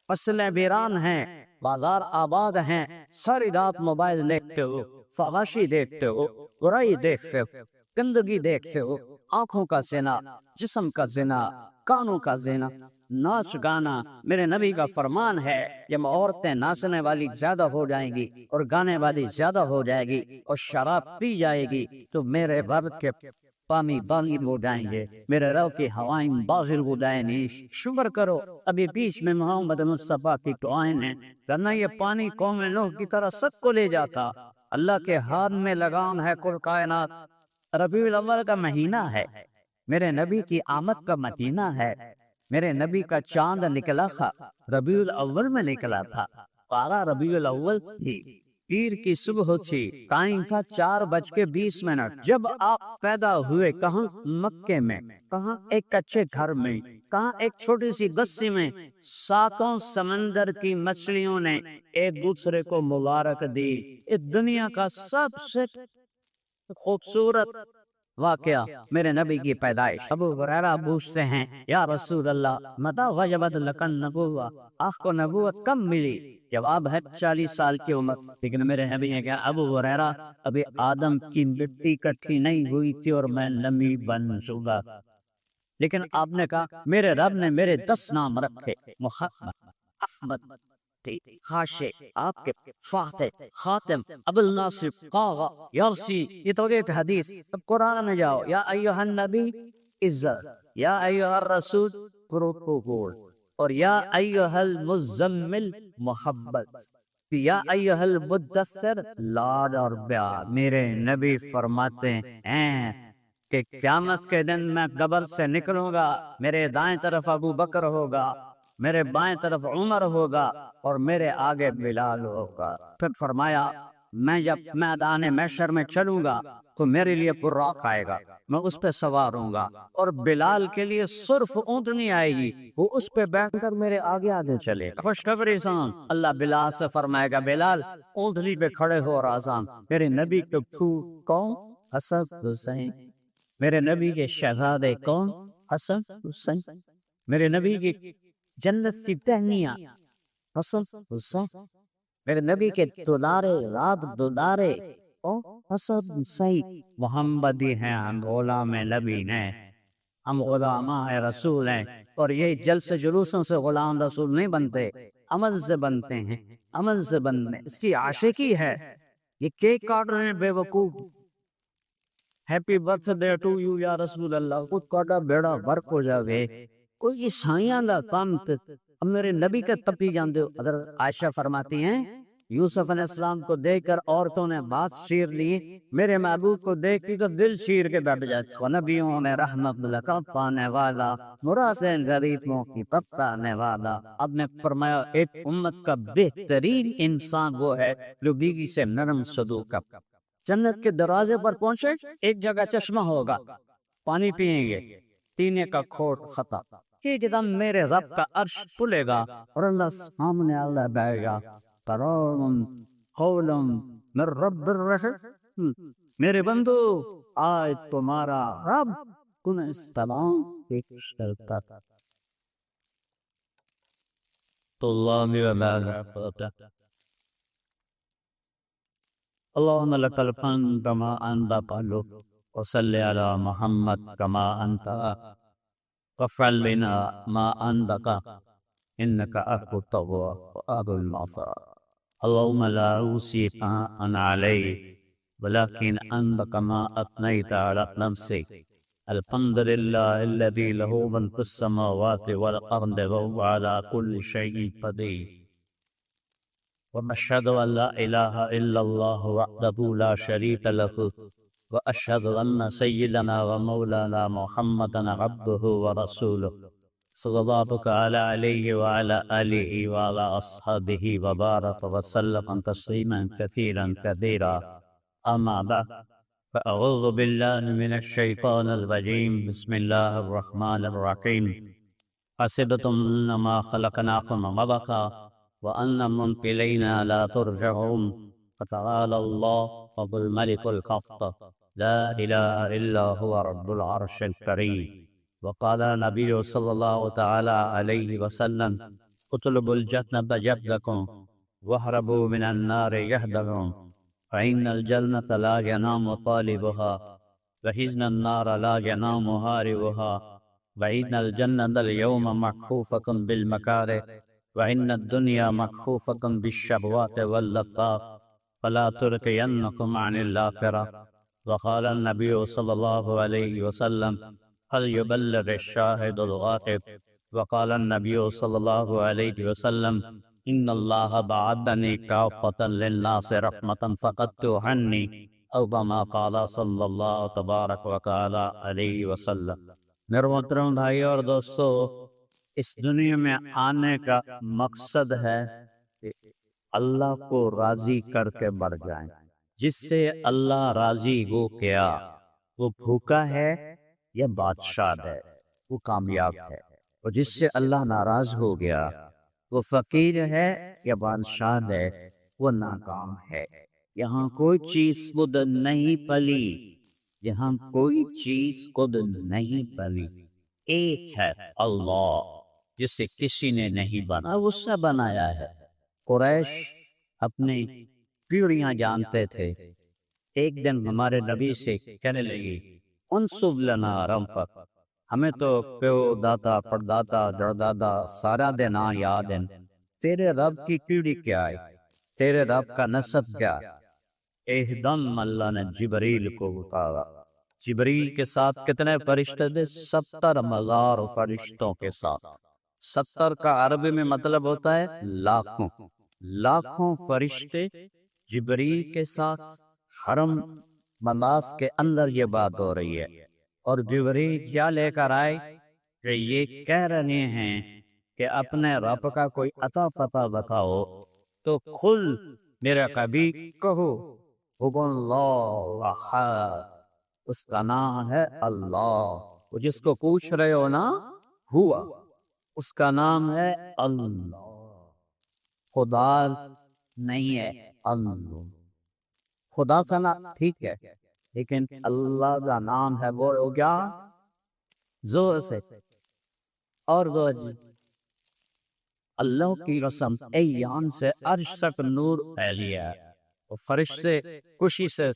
S1: فصلیں ویران ہیں، بازار آباد ہیں، ساری رات موبائل دیکھتے ہو، فحاشی دیکھتے ہو، برائی دیکھتے ہو، گندگی دیکھتے ہو، آنکھوں کا زنا، جسم کا زنا، کانوں کا زنا، ناچ گانا۔ میرے نبی کا فرمان ہے جب عورتیں ناچنے والی زیادہ ہو جائیں گی اور گانے والی زیادہ ہو جائے گی اور شراب پی جائے گی تو میرے رب کے پانی باغر ہو جائیں گے، میرے رب کی ہوائیں باغر ہو جائیں گی۔ شکر کرو ابھی بیچ میں محمد مصطفیٰ کی دعائیں ہیں، ورنہ یہ پانی قوم نوح کی طرح سب کو لے جاتا۔ اللہ کے ہاتھ میں لگام ہے کل کائنات۔ ربیع الاول کا مہینہ ہے، میرے نبی کی آمد کا مہینہ ہے، میرے نبی کا چاند نکلا تھا، ربیع الاول میں نکلا تھا، 12 ربیع الاول تھی، پیر کی صبح تھی، ٹائم تھا 4:20۔ جب آپ پیدا ہوئے کہاں؟ مکے میں۔ کہاں؟ ایک کچے گھر میں۔ کہاں؟ ایک چھوٹی سی گسی میں۔ 7 سمندر کی مچھلیوں نے ایک دوسرے کو مبارک دی۔ اس دنیا کا سب سے خوبصورت واقعہ میرے نبی کی پیدائش۔ ابو ہریرہ پوچھتے ہیں یا رسول اللہ متی وجبت لک النبوۃ، آپ کو نبوت کب ملی؟ جواب ہے 40 سال کی عمر۔ لیکن میرے نبی نے کہا ابو ہریرہ ابھی آدم کی مٹی اکٹھی نہیں ہوئی تھی اور میں نبی بن چکا۔ لیکن آپ نے کہا میرے رب نے میرے 10 نام رکھے، محمد، احمد، خاشع، آپ کے فاتح، خاتم، ابو الناصر، قاغا، یرسی۔ یہ تو ایک حدیث۔ اب قرآن میں جاؤ، یا ایھا النبی عزت، یا ایھا الرسول پروٹوکول، اور یا ایھا المزمل محبت، یا ایھا المدثر لاڈ اور پیار۔ میرے نبی فرماتے ہیں کہ قیامت کے دن میں قبر سے نکلوں گا، میرے دائیں طرف ابو بکر ہوگا، میرے بائیں طرف عمر ہوگا اور میرے آگے بلال ہوگا۔ پھر فرمایا میں جب میدان محشر میں چلوں گا تو میرے لیے براق آئے گا، میں اس پہ سوار ہوں گا، اور بلال کے لیے سرف اونٹنی آئے گی، وہ اس پہ بیٹھ کر میرے آگے آگے چلے گا۔ خوشخبری سان، اللہ بلال سے فرمائے گا بلال اونٹنی پہ کھڑے ہو اور آزان۔ میرے نبی کے پھول کون؟ حسن حسین۔ میرے نبی کے شہزادے کون؟ حسن حسین۔ میرے نبی کی جنت سی ٹہنیاں حسن حسین۔ میرے نبی کے دلارے رات دلارے حسن حسین۔ محمدی ہیں ہم غلام نبی نے، ہم غلاماء رسول ہیں، اور یہ جلسے جلوسوں سے غلام رسول نہیں بنتے، عمل سے بنتے ہیں، عمل سے بنتے ہیں۔ اس کی عاشقی ہے۔ یہ کیک کاٹ رہے ہیں بے وقوف، happy birthday to you یا رسول اللہ، خود کاٹا بیڑا برق ہو جاوے۔ کوئی عیسائیاں دا کام اب میرے نبی کا تپی جاندے ہو۔ حضرت عائشہ فرماتی ہیں یوسف علیہ السلام کو دیکھ کر عورتوں نے بات چیر لی، میرے محبوب کو دیکھ کے دل چیر کے بیٹھ جاتے۔ نبیوں میں رحمت لقب پانے والا، مراسل غریبوں کی پتانے والا۔ اب نے فرمایا ایک امت کا بہترین انسان وہ ہے جو بیوی سے نرم سلوک کا۔ جنت کے دروازے پر پہنچے، ایک جگہ چشمہ ہوگا، پانی پیئیں گے، پینے کا کھوٹ ختم۔ ایک دم میرے رب کا عرش کھلے گا اور اللہ سامنے اللہ بیٹھے گا، کرام قولم من رب الرحیم، میرے بندو آج تمہارا رب تمہیں سلام پیش کرتا۔ الله وبركاته. اللهم لك الحمد كما أنت قلب وصل على محمد كما أنت وافعل بنا ما أنت إنك أخو التواب وأبو المغفرة. اللهم لا أوصي ثناء عليك ولكن أنت كما أثنيت على نفسك. الحمد لله الذي له ملك السماوات والأرض وهو على كل شيء قدير. وأشهد أن لا إله إلا الله وحده لا شريك له وأشهد أن سيدنا ومولانا محمدا عبده ورسوله صلواتك عليه وعلى آله وعلى أصحابه وبارك وسلم تسليما كثيرا كثيرا. أما بعد فأعوذ بالله من الشيطان الرجيم. بسم الله الرحمن الرحيم. حسبتم أنما خلقناكم عبثا وأنكم إلينا لا ترجعون. فتعالى الله رب الملك الحق لا إله إلا هو رب العرش الكريم. وقال النبي صلى الله تعالى عليه وسلم اطلبوا الجنة جدكم واهربوا من النار يهدكم فإن الجنة لا ينام طالبها وإن النار لا ينام هاربها وإن الجنة اليوم مكفوفة بالمكاره وإن الدنيا مكفوفة بالشهوات واللذات فلا تلقينكم عن الآخرة. وقال النبي صلى الله عليه وسلم فليبلغ الشاهد الغائب. وقال النبي صلى الله عليه وسلم إن الله بعثني كافة للناس رحمة فقدت عني أو كما قال صلی اللہ تبارک و تعالی علیہ وسلم. میرے محترم بھائی اور دوستو، اس دنیا میں آنے کا مقصد ہے کہ اللہ کو راضی کر کے مر جائیں. جس سے اللہ راضی ہو گیا وہ بھوکا ہے یا بادشاہ ہے، وہ کامیاب ہے. اور جس سے اللہ ناراض ہو گیا وہ فقیر ہے یا بادشاہ ہے، وہ ناکام ہے. یہاں کوئی چیز خود نہیں پلی، یہاں کوئی چیز خود نہیں پلی. ایک ہے اللہ جسے کسی نے نہیں بنا، وہ سب بنایا ہے. قریش اپنی پیڑیاں جانتے تھے. ایک دن ہمارے نبی سے کہنے لگی انصب لنا ربک، ہمیں تو پیو داتا پرداتا جڑدادا سارا دن یاد ہے، تیرے رب کی پیڑھی کیا ہے، تیرے رب کا نسب کیا. ایک دم اللہ نے جبریل کو اتارا. جبریل کے ساتھ کتنے فرشتے تھے؟ 70,000 فرشتوں کے ساتھ. 70 کا عربی میں مطلب ہوتا ہے لاکھوں. لاکھوں فرشتے جبریل کے ساتھ حرم مناف کے اندر یہ بات ہو رہی ہے. اور جبریل کیا لے کر آئے کہ یہ کہہ رہے ہیں کہ اپنے رب کا کوئی عطا پتہ بتاؤ. تو کھل میرا کبھی کہو هو اللہ احد، اس کا نام ہے اللہ. وہ جس کو پوچھ رہے ہو نا ہوا، اس کا نام ہے اللہ. خدا نہیں ہے اللہ. خدا کا نام ٹھیک ہے لیکن اللہ کا نام ہے وہ ہو گیا زور سے اور زور. اللہ کی قسم ایان سے عرش تک نور پھیلیا ہے. اور فرشتے خوشی سے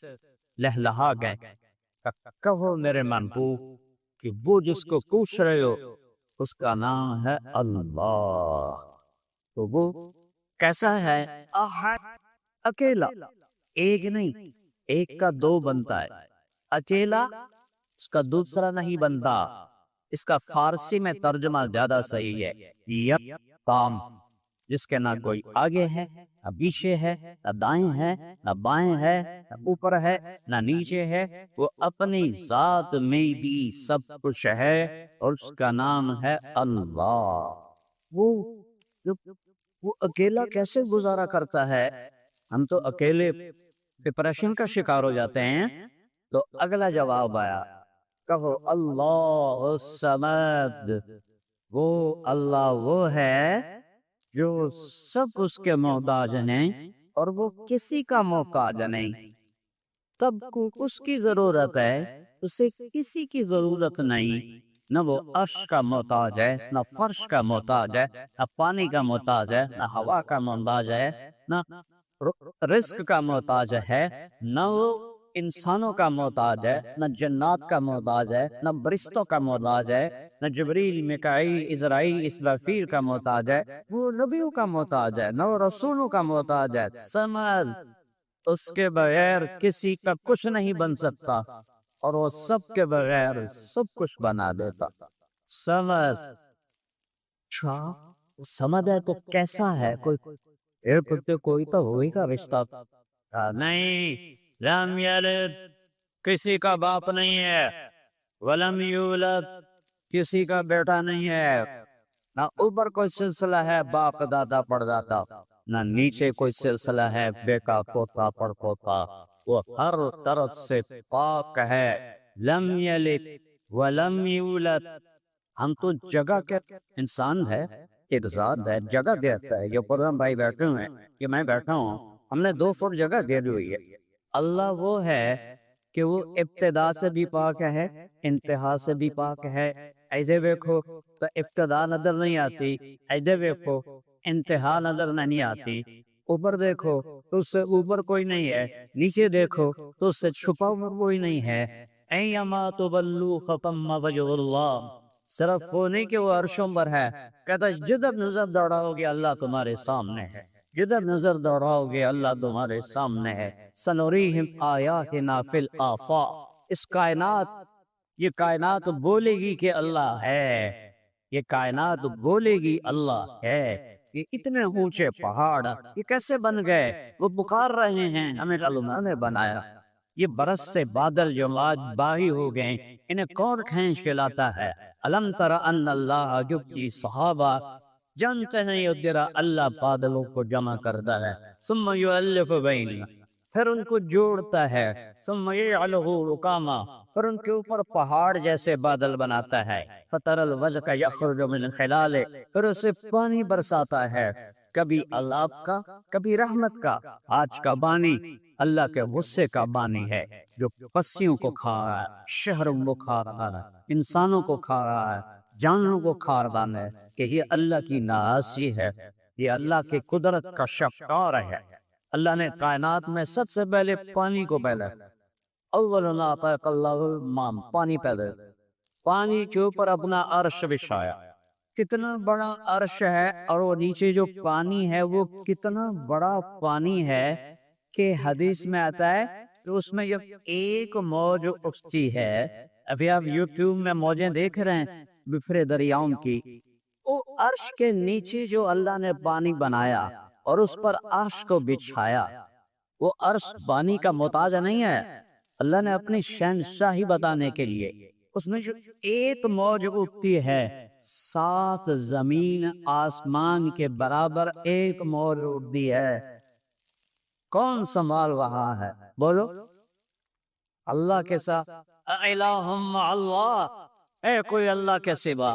S1: لہلہا گئے. کہو میرے محبوب کہ وہ جس کو پوچھ رہے ہو اس کا نام ہے اللہ. تو وہ کیسا ہے؟ احد، اکیلا. ایک نہیں، ایک کا دو بنتا ہے. اکیلا اس کا دوسرا نہیں بنتا. اس کا فارسی میں ترجمہ زیادہ صحیح ہے یکتام، جس کے نہ کوئی آگے ہے نہ پیچھے ہے، نہ دائیں ہے نہ بائیں ہے، نہ اوپر ہے نہ نیچے ہے. وہ اپنی ذات میں بھی سب کچھ ہے اور اس کا نام ہے اللہ. وہ اکیلا کیسے گزارا کرتا ہے؟ ہم تو اکیلے ڈپریشن کا شکار ہو جاتے ہیں. تو اگلا جواب آیا، کہو اللہ الصمد. وہ اللہ وہ ہے جو سب اس کے محتاج ہیں اور وہ کسی کا محتاج نہیں. تب کو اس کی ضرورت ہے، اسے کسی کی ضرورت نہیں.
S2: نہ وہ عرش کا محتاج ہے، نہ فرش کا محتاج ہے، نہ پانی کا محتاج ہے، نہ ہوا کا محتاج ہے، نہ رزق کا محتاج ہے، نہ وہ انسانوں کا محتاج ہے، نہ جنات کا محتاج ہے، نہ فرشتوں کا محتاج ہے، نہ جبریل، میکائیل، اسرائیل، اسرافیل کا محتاج ہے، وہ نبیوں کا محتاج ہے، نہ وہ رسولوں کا محتاج ہے۔ سمجھ، اس کے بغیر کسی کا کچھ نہیں بن سکتا، اور وہ سب کے بغیر سب کچھ بنا دیتا۔ سمجھ، سمجھ ہے تو کیسا ہے؟ کوئی کوئی تو ہوئی کا رشتہ نہیں، لم یلد، کسی کا باپ نہیں ہے، ولم یولد، کسی کا بیٹا نہیں ہے، نہ اوپر کوئی سلسلہ ہے باپ دادا پردادا، نہ نیچے کوئی سلسلہ ہے بیٹا پوتا پڑپوتا، وہ ہر طرف سے پاک ہے۔ لم یلد ولم یولد، ہم تو جگہ کے انسان ہے، ایک ذات ہے، جگہ دیتا ہے۔ یہ قرآن بھائی بیٹھے ہوئے ہیں کہ میں بیٹھا ہوں، ہم نے 2 فٹ جگہ دے دی ہوئی ہے۔ اللہ وہ ہے کہ وہ ابتدا سے بھی پاک ہے، انتہا سے بھی پاک ہے۔ ایسے دیکھو تو ابتدا نظر نہیں آتی، ایسے دیکھو انتہا نظر نہیں آتی، اوپر دیکھو تو اس سے اوپر کوئی نہیں ہے، نیچے دیکھو تو اس سے چھپا ہوا کوئی نہیں ہے۔ ایما تولوا فتم وجہ اللہ، صرف وہ نہیں کہ وہ عرشوں پر ہے، کہتا ہے جدھر نظر دوڑاؤ گے اللہ تمہارے سامنے ہے، جدھر نظر دوڑاؤ گے اللہ تمہارے سامنے ہے۔ سنوریہم آیاتنا فی الآفاق، اس کائنات، یہ کائنات بولے گی کہ اللہ ہے، یہ کائنات بولے گی اللہ ہے۔ یہ اتنے اونچے پہاڑ یہ کیسے بن گئے؟ وہ پکار رہے ہیں ہمیں اللہ نے بنایا۔ یہ برس سے بادل جو آج باغی ہو گئے، انہیں کون کھینچ کے لاتا ہے؟ الم تر ان اللہ یبدی صحابہ، جانتے ہیں یہ تیرا اللہ بادلوں کو جمع کرتا ہے، ثم یؤلف بین، پھر ان کو جوڑتا ہے، ثم یجعلہ رکاما، پھر ان کے اوپر پہاڑ جیسے بادل بناتا ہے، فتر الودق یخرج من خلالہ، پھر اسے پانی برساتا ہے، کبھی عذاب کا کبھی رحمت کا۔ آج کا بانی اللہ کے غصے کا بانی ہے، جو پسیوں کو کھا رہا ہے، شہروں کو کھا رہا ہے، انسانوں کو کھا رہا ہے، جانوروں کو کھا رہا ہے، کہ یہ اللہ کی ناراضی ہے، یہ اللہ کی قدرت کا شکار ہے۔ اللہ نے کائنات میں سب سے پہلے پانی کو پیدا، اول ما خلق اللہ الماء، پانی پیدا، پانی کے اوپر اپنا عرش بچھایا۔ کتنا بڑا عرش ہے، اور وہ نیچے جو پانی ہے وہ کتنا بڑا پانی ہے کہ حدیث میں آتا ہے کہ اس میں جب ایک موج اٹھتی ہے، ابھی آپ یوٹیوب میں موجیں دیکھ رہے ہیں بفرے دریاؤں کی، وہ عرش کے نیچے جو اللہ نے پانی بنایا اور اس پر عرش کو بچھایا، وہ عرش پانی کا محتاج نہیں ہے۔ اللہ نے اپنی شہنشاہی بتانے کے لیے اس میں جو ایک موج اٹھتی ہے، 7 زمین آسمان کے برابر ایک موج اٹھتی ہے، کون سنبھال رہا ہے؟ بولو، اللہ کے ساتھ الہ مع اللہ، اے کوئی اللہ کے سوا،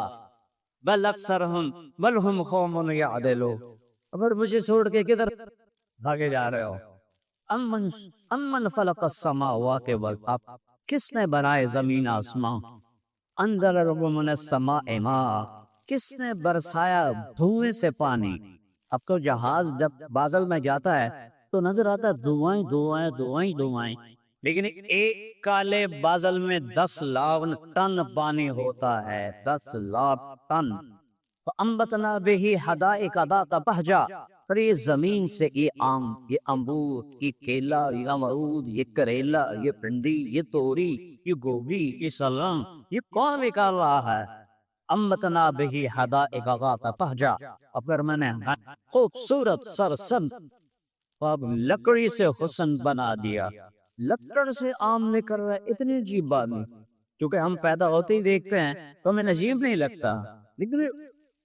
S2: بل اکثرہم بل ہم قوم یعدلون، اگر مجھے چھوڑ کے کدھر بھاگے جا رہے ہو؟ امن خلق السماوات والارض، کس نے بنائے زمین آسمان؟ انزل لکم من السماء ماء، کس نے برسایا دھوئیں سے پانی؟ اب تو جہاز جب بادل میں جاتا ہے تو نظر آتا ہے دھوئیں دھوئیں دھوئیں دھوئیں، لیکن ایک کالے بادل میں 10 لاکھ ٹن پانی ہوتا ہے، 10 لاکھ ٹن۔ فَأَنبَتْنَا بِهِ حَدَائِقَ ذَاتَ بَهْجَةٍ، پھر یہ زمین سے یہ آم، یہ انگور، یہ کیلا، یہ امرود، یہ کریلا، یہ بھنڈی، یہ توری، یہ گوبھی، یہ سلگم، یہ کون نکال رہا ہے؟ انبتنا بہ حدائق ذات بہجہ، اور پھر میں نے خوبصورت سرسبز، اب لکڑی سے حسن بنا دیا، لکڑ سے آم نکل رہا ہے، اتنی عجیب بات نہیں، کیونکہ ہم پیدا ہوتے ہی دیکھتے ہیں تو ہمیں عجیب نہیں لگتا، لیکن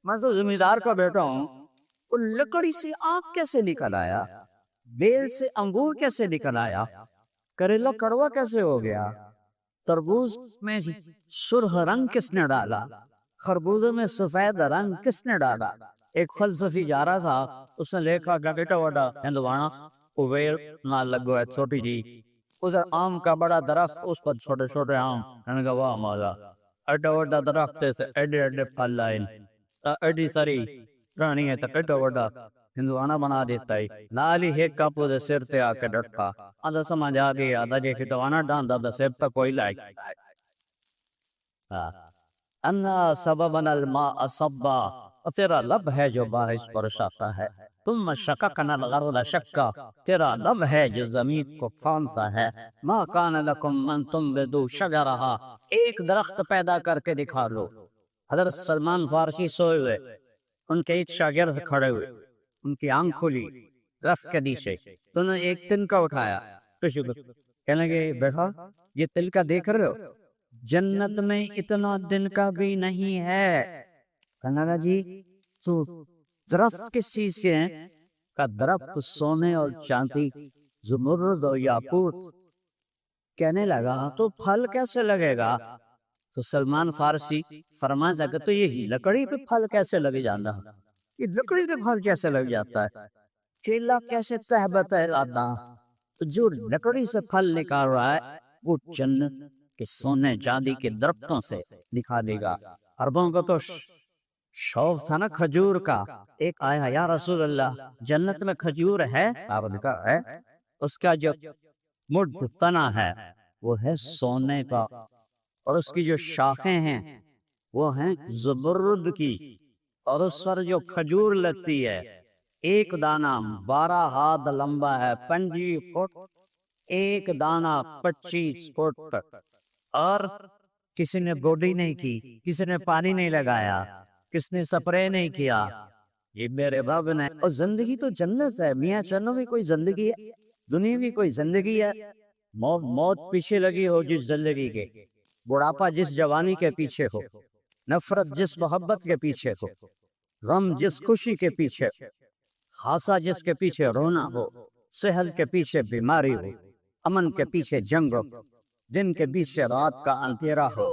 S2: میں تو زمیندار کا بیٹا ہوں، وہ لکڑی سے آم کیسے نکل آیا؟ بیل سے انگور کیسے نکل آیا؟ کریلا کڑوا کیسے ہو گیا؟ تربوز میں سرخ رنگ کس نے ڈالا؟ خربوزے میں سفید رنگ کس نے ڈالا؟ ایک فلسفی جا رہا تھا، اس نے دیکھا کہ بیٹا وڈا ہندوانا اویل نہ لگو ہے چھوٹی جی، ادھر آم کا بڑا درخت، اس پر چھوٹے چھوٹے آم، میں نے کہا واہ مولا، ایڈا وڈا درخت سے ایڈے ایڈے پھل آئے ایڈی ساری پرانی ہے تک ایڈا وڈا ہندوانا بنا دیتا ہے نالی ایک کپو دے سر تے آ کے ڈٹھا آدھا سمجھ آ گیا آدھا جے ہندوانا ڈاندا دا سر تک کوئی لائے انا سببنا الماء صبا اور تیرا لب ہے جو بارش برساتا ہے تم شققنا الارض شقا تیرا لب ہے جو زمین کو پھانسا ہے ما کان لکم من تنبتوا شجرہا ایک درخت پیدا کر کے دکھا لو حضرت سلمان فارسی سوئے ہوئے ان کے ایک شاگرد کھڑے ہوئے ان کی آنکھ کھلی درخت کے نیچے تو انہوں نے ایک تنکا اٹھایا کہنے لگے بیٹا یہ تنکا دیکھ رہے ہو جنت میں اتنا دن کا بھی نہیں ہے کہنے لگا جی تو درخت کس چیز سے ہیں کا درخت سونے اور چاندی زمرد اور یاقوت کہنے لگا تو پھل کیسے لگے گا تو سلمان فارسی فرما سکے تو یہی لکڑی پہ پھل کیسے لگ جانا یہ لکڑی پہ پھل کیسے لگ جاتا ہے کیلا کیسے تہبت ہے جو لکڑی سے پھل نکال رہا ہے وہ جنت کہ سونے چاندی کے درختوں سے دکھا دے گا عربوں کو تو شوق تھا نا کھجور کا ایک آیا یا رسول اللہ جنت میں کھجور ہے آپ نے کہا ہے اس کا جو مڈ تنا ہے وہ ہے سونے کا اور اس کی جو شاخیں ہیں وہ ہیں زبرد کی اور اس پر جو کھجور لگتی ہے ایک دانہ 12 ہاتھ لمبا ہے 25 فٹ ایک دانہ 25 فٹ اور کسی نے گوڈی نہیں کی کسی نے پانی نہیں لگایا کس نے سپرے نہیں کیا یہ میرے رب نے اور زندگی تو جنت ہے میاں چنوں کی کوئی زندگی ہے دنیا کی کوئی زندگی ہے موت پیچھے لگی ہو جس زندگی کے بڑھاپا جس جوانی کے پیچھے ہو نفرت جس محبت کے پیچھے ہو غم جس خوشی کے پیچھے ہاسا جس کے پیچھے رونا ہو صحت کے پیچھے بیماری ہو امن کے پیچھے جنگ ہو دن کے بیچ سے رات کا اندھیرا ہو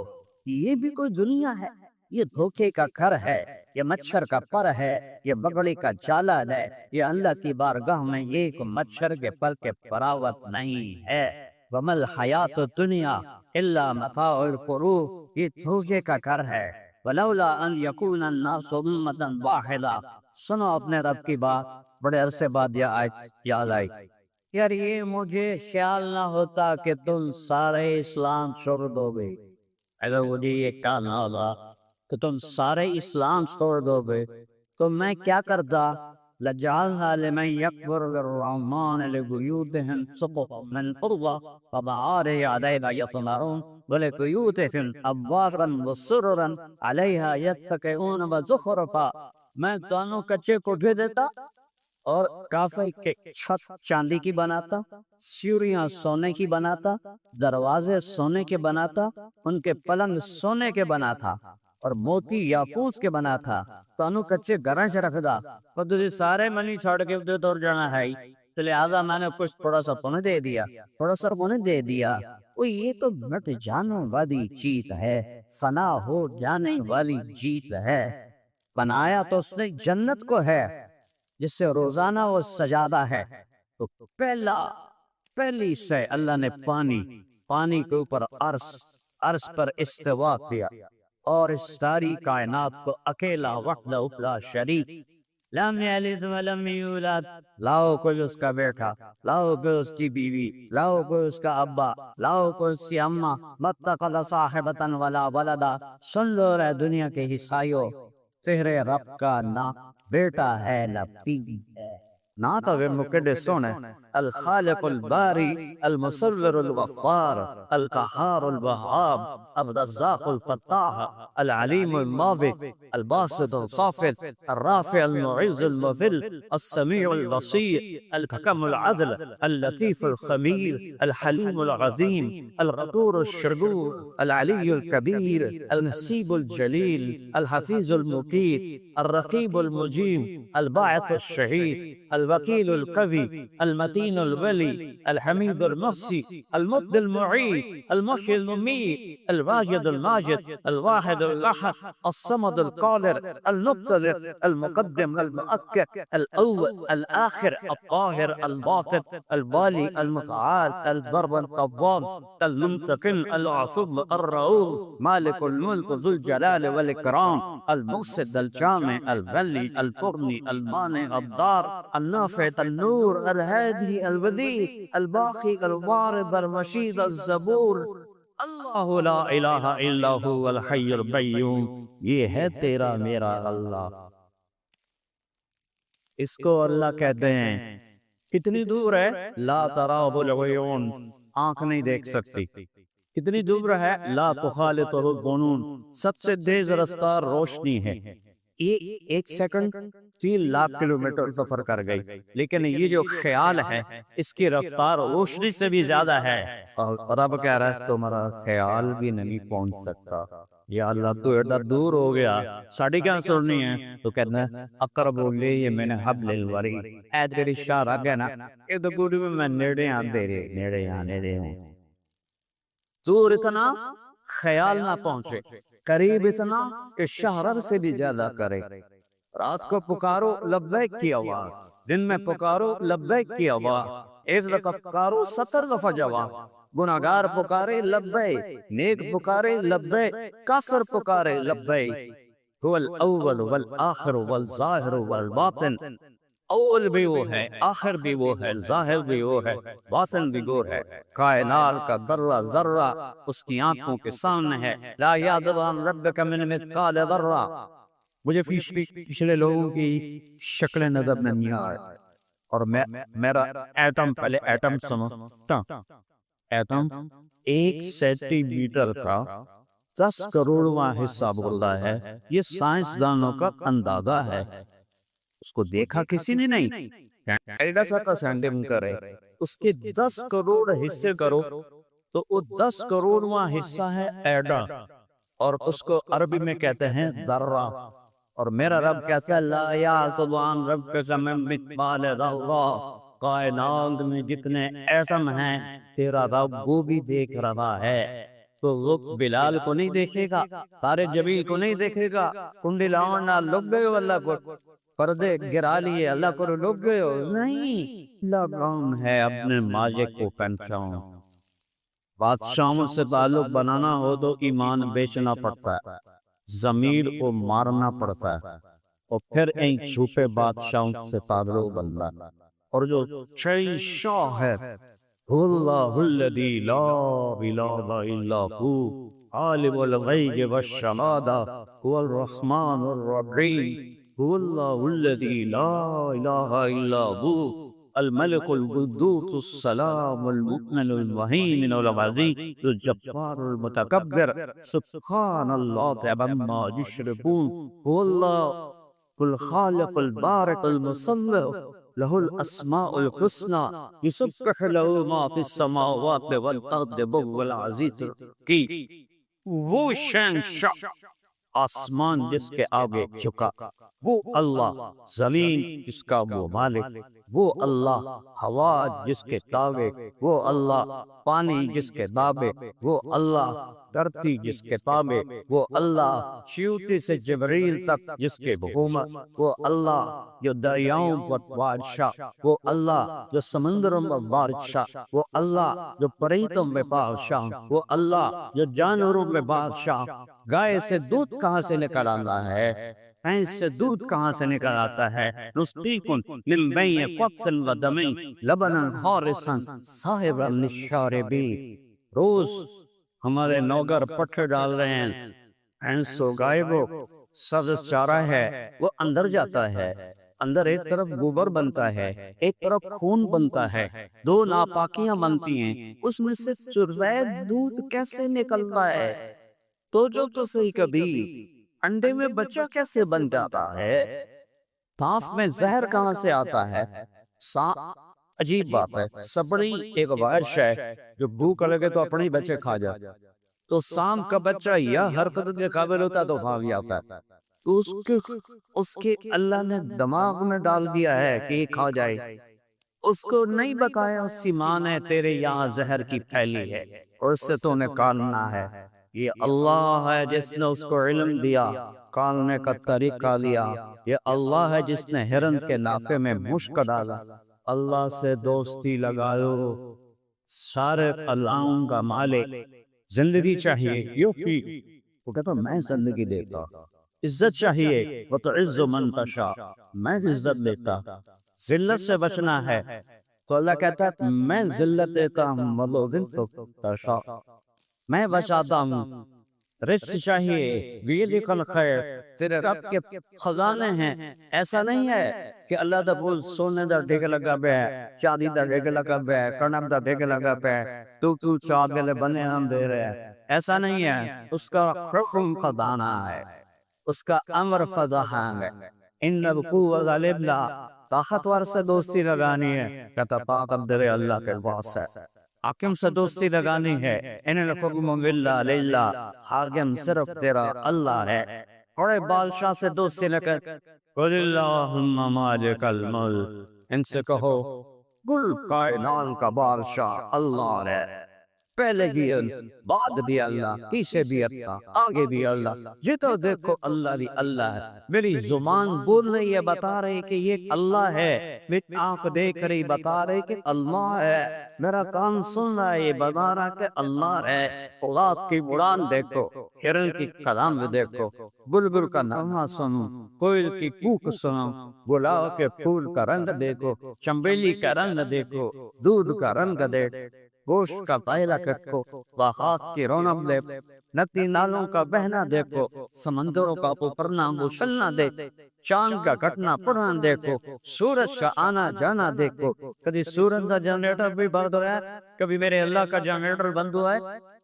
S2: یہ بھی کوئی دنیا ہے یہ دھوکے کا گھر ہے یہ مچھر کا پر ہے یہ بگڑی کا جالال ہے یہ اللہ کی بارگاہ میں ایک مچھر کے پر کے براوت نہیں ہے ومل حیات دنیا الا متاع الغرور یہ دھوکے کا گھر ہے ولولا ان یکون الناس امۃ واحدہ سنو اپنے رب کی بات بڑے عرصے بعد یہ آیت یاد آئی یار یہ مجھے خیال نہ ہوتا کہ تم سارے اسلام چھوڑ دو گے اگر مجھے یہ کہا نہ ہوتا کہ تم سارے اسلام چھوڑ دو گے تو میں کیا کرتا لجعلها لمن يكبر للرحمن لبيوتهم سقفا من فضة ومعارج عليها يظهرون ولبيوتهم أبوابا وسررا عليها يتكئون وزخرفا میں دونوں کچے کوٹھے دیتا اور کافی کے چھت چاندی کی بناتا سیوریاں سونے کی بناتا دروازے سونے کے بناتا ان کے پلنگ سونے کے بناتا اور موتی یاقوت کے بنا تھا تانوں کچے گھراں چ رکھدا پر تجھے سارے منی چھوڑ کے ادھر دور جانا ہے تو لہذا میں نے کچھ تھوڑا سا تمہیں دے دیا تھوڑا سا انہیں دے دیا وہ یہ تو مٹ جانے والی چیز ہے فنا ہو جانے والی چیز ہے بنایا تو اس نے جنت کو ہے جس سے روزانہ وہ سجادہ ہے تو پہلی سے اللہ نے پانی کے اوپر عرش پر استوا کیا اور اس ساری کائنات کو اکیلا وحدہ لا شریک لم یلد ولم یولد لاؤ کوئی اس کا بیٹا لاؤ کوئی اس کی بیوی لاؤ کوئی اس کا ابا لاؤ کوئی اس کی اماں متخذ صاحبۃ ولا ولدا سن لو رہے دنیا کے عیسائیوں تیرے رب کا نہ بیٹا ہے نہ بیوی ہے نعت مقدسون الخالق الباری المصور الوفار القهار الوهاب الرزاق الفتاح العليم الماضي الباسط الخافض الرافع المعز المذل السميع البصير الحكم العدل اللطيف الخبير الحليم العظيم الغفور الشكور العلي الكبير النسيب الجليل الحفيظ المقيت الرقيب المجيب الباعث الشهيد الوكيل القوي المتين الولي الحميد المحصي المبدي المعيد المحيي المميت الواجد الماجد الواحد الأحد الصمد القادر المقتدر المقدم المؤخر الأول الآخر الطاهر الباطن البالي المتعال البر الطواب المنتقم العصوب الرؤوف مالك الملك ذو الجلال والإكرام المقصد الجامع الولي البرني المانع الدار النافع النور الهادي الودي الباقي الوارث المشيد الزبور اللہ لا الہ الا هو الحی القیوم. یہ ہے تیرا میرا اللہ. اس کو اللہ کہتے ہیں. کتنی دور ہے؟ لا تراہ العیون، آنکھ نہیں دیکھ سکتی. کتنی دور ہے؟ لا تخالطہ الظنون، سب سے تیز رفتار روشنی ہے. ایک سیکنڈ 3 لاکھ کلومیٹر سفر کر گئی، لیکن یہ جو خیال ہے اس کی رفتار روشنی سے بھی زیادہ ہے. اور رب کہہ رہا ہے تمہارا خیال بھی نہیں پہنچ سکتا. یا اللہ تو ادھر دور ہو گیا، ساڑھی کیا سننی ہے؟ تو کہنا ہے اقرب الیہ من حبل الورید. اے تیری اشارہ کہنا کہ تو گوڑی میں نیڑے آنے دے ہوں. دور اتنا خیال نہ پہنچے، قریب اتنا کہ شہرر سے بھی زیادہ کرے. رات کو پکارو لبیک کی آواز، دن میں پکارو لبیک کی آواز. ایک دفعہ پکارو 70 دفعہ جواب. گناہگار پکارے لبیک، نیک پکارے لبیک، کافر پکارے لبیک. هو الاول والآخر والظاہر والباطن. اول بھی وہ ہے، آخر بھی وہ ہے، ظاہر بھی وہ ہے، باطن بھی وہ ہے. کائنات کا ذرہ ذرہ اس کی آنکھوں کے سامنے ہے. لا یعذب عن ربک من مثقال ذرہ. مجھے پچھلے لوگوں کی شکلیں نظر نہیں آئے، اور میرا ایٹم، پہلے ایٹم سمجھتا. ایٹم 1 سینٹی میٹر کا 10 کروڑواں حصہ بولتا ہے. یہ سائنسدانوں کا اندازہ ہے. اس کو دیکھا کسی نے نہیں. ایڈا سا کا سینٹی میٹر ہے، اس کے 10 کروڑ حصے کرو تو وہ 10 کروڑواں حصہ ہے ایڈا، اور اس کو عربی میں کہتے ہیں ذرہ. اور میرا رب کہتا ہے لا یعذب عن ربک من مثقال ذرہ. کائنات میں جتنے ایٹم ہیں تیرا رب وہ بھی دیکھ رہا ہے. تو وہ بلال کو نہیں دیکھے گا، تارے جبیل کو نہیں دیکھے گا. کنڈی لاؤن نہ لگ گئے اللہ کو، پردے گرا لیے اللہ کو لگ گئے ہو. نہیں، لگام ہے اپنے مالک کو پہچان. بادشاہوں سے تعلق بنانا ہو تو ایمان بیچنا پڑتا ہے، ضمیر کو مارنا پڑتا ہے، اور پھر ان چھپے بادشاہوں سے تعلق بننا. اور جو شہی شاہ ہے اللہ الذی لا الہ الا ہو عالم الغیب والشہادہ هو الرحمن الرحیم. هو اللہ الذی لا الہ الا ہو الملک القدوس السلام المؤمن المہیمن العزیز الجبار المتکبر سبحان اللہ عما یشرکون. هو اللہ الخالق البارئ المصور له الاسماء الحسنى یسبح له ما فی السماوات والارض وهو العزیز الحکیم. وہ شہنشاہ آسمان جس کے آگے جھکا، وہ اللہ. زمین جس کا وہ مالک، وہ اللہ. ہوا جس کے تابع، وہ اللہ. پانی جس کے تابع، وہ اللہ. دھرتی جس کے تابع، وہ اللہ. چیوٹی سے جبریل تک جس کے حکومت، وہ اللہ. جو دریاؤں پر بادشاہ، وہ اللہ. جو سمندروں پر بادشاہ، وہ اللہ. جو پرندوں میں بادشاہ، وہ اللہ. جو جانوروں میں بادشاہ. گائے سے دودھ کہاں سے نکل آتا ہے؟ بھینس سے دودھ کہاں سے نکل آتا ہے؟ نسقیکم من بین فرث ودم لبنا خالصا سائغا للشاربین. روز ہمارے نوکر پٹھے ڈال رہے ہیں، بھینس و گائے کو سبز چارہ ہے، وہ اندر جاتا ہے. اندر ایک طرف گوبر بنتا ہے، ایک طرف خون بنتا ہے، 2 ناپاکیاں بنتی ہیں. اس میں سے سفید دودھ کیسے نکلتا ہے؟ تو جو تو صحیح کبھی انڈے میں بچہ کیسے بن جاتا ہے؟ تاف میں زہر کہاں سے آتا ہے؟ عجیب بات ہے. سپڑی ایک وحش ہے جو بھوک لگے تو اپنے بچے کھا جائے. تو سام کا بچہ یا حرکت کے قابل ہوتا ہے تو بھاگ جاتا ہے. تو اس کے اللہ نے دماغ میں ڈال دیا ہے کہ یہ کھا جائے، اس کو نہیں بتایا اس کی ماں نے تیرے یہاں زہر کی پھیلی ہے اور اس سے تو نے کالنا ہے۔ یہ اللہ ہے جس نے اس کو علم دیا، کالنے کا طریقہ دیا۔ یہ اللہ ہے جس نے ہرن کے نافے میں مشک ڈالا۔ اللہ سے دوستی لگاؤ، سارے اللہوں کا مالک۔ زندگی چاہیے یوفی، وہ کہتا میں زندگی دیتا۔ عزت چاہیے وتعز من تشاء، میں عزت دیتا۔ ذلت سے بچنا ہے تو اللہ کہتا ہے میں ذلت دیتا ہوں، وَلَوْ تشاء، میں بچاتا ہوں۔ رزق چاہیے، بیدک الخیر، تیرے رب کے خزانے ہیں۔ ایسا نہیں ہے کہ اللہ دا بول سونے دا ڈھگ لگا پہ ہے، چاندی دا ڈھگ لگا پہ ہے، کنک دا ڈھگ لگا پہ ہے، تو چاگلے بنے ہم دے رہے ہیں۔ ایسا نہیں ہے، اس کا حکم خزانہ ہے، اس کا امر فضاحان ہے۔ ان القوة غالبنا، طاقتور سے دوستی لگانی ہے، کہتا طاقت دے اللہ کے پاس ہے۔ حاکم سے دوستی لگانی ہے، ان الحکم الا للہ، حاکم صرف تیرا اللہ ہے۔ اور بادشاہ سے دوستی لگا، قل اللہم مالک الملک، ان سے کہو کل کائنات کا بادشاہ اللہ ہے، پہلے بھی اللہ، بعد بھی اللہ، پیچھے بھی اللہ، آگے بھی اللہ، جتو دیکھو اللہ بھی اللہ ہے۔ میری زبان بول رہی ہے، بتا رہی کہ یہ اللہ ہے، میری آنکھ دیکھ رہی بتا رہی کہ اللہ ہے، میرا کان سن رہا ہے یہ بتا رہا کہ اللہ ہے۔ اولاد کی اڑان دیکھو، ہرن کی کلام دیکھو، بلبل کا نغمہ سنو، کوئل کی کوک سنو، گلاب کے پھول کا رنگ دیکھو، چنبیلی کا رنگ دیکھو، دودھ کا رنگ دیکھو، گوشت کا پہلا کٹکو، باغات کی رونق دیکھو، ندی نالوں کا بہنا دیکھو، سمندروں کا اوپرنا اچھلنا دیکھو، چاند کا کٹنا پڑنا دیکھو، سورج کا آنا جانا دیکھو۔ کبھی سورج کا جنریٹر بھی بند ہوا ہے، کبھی میرے اللہ کا جنریٹر بند ہوا ہے،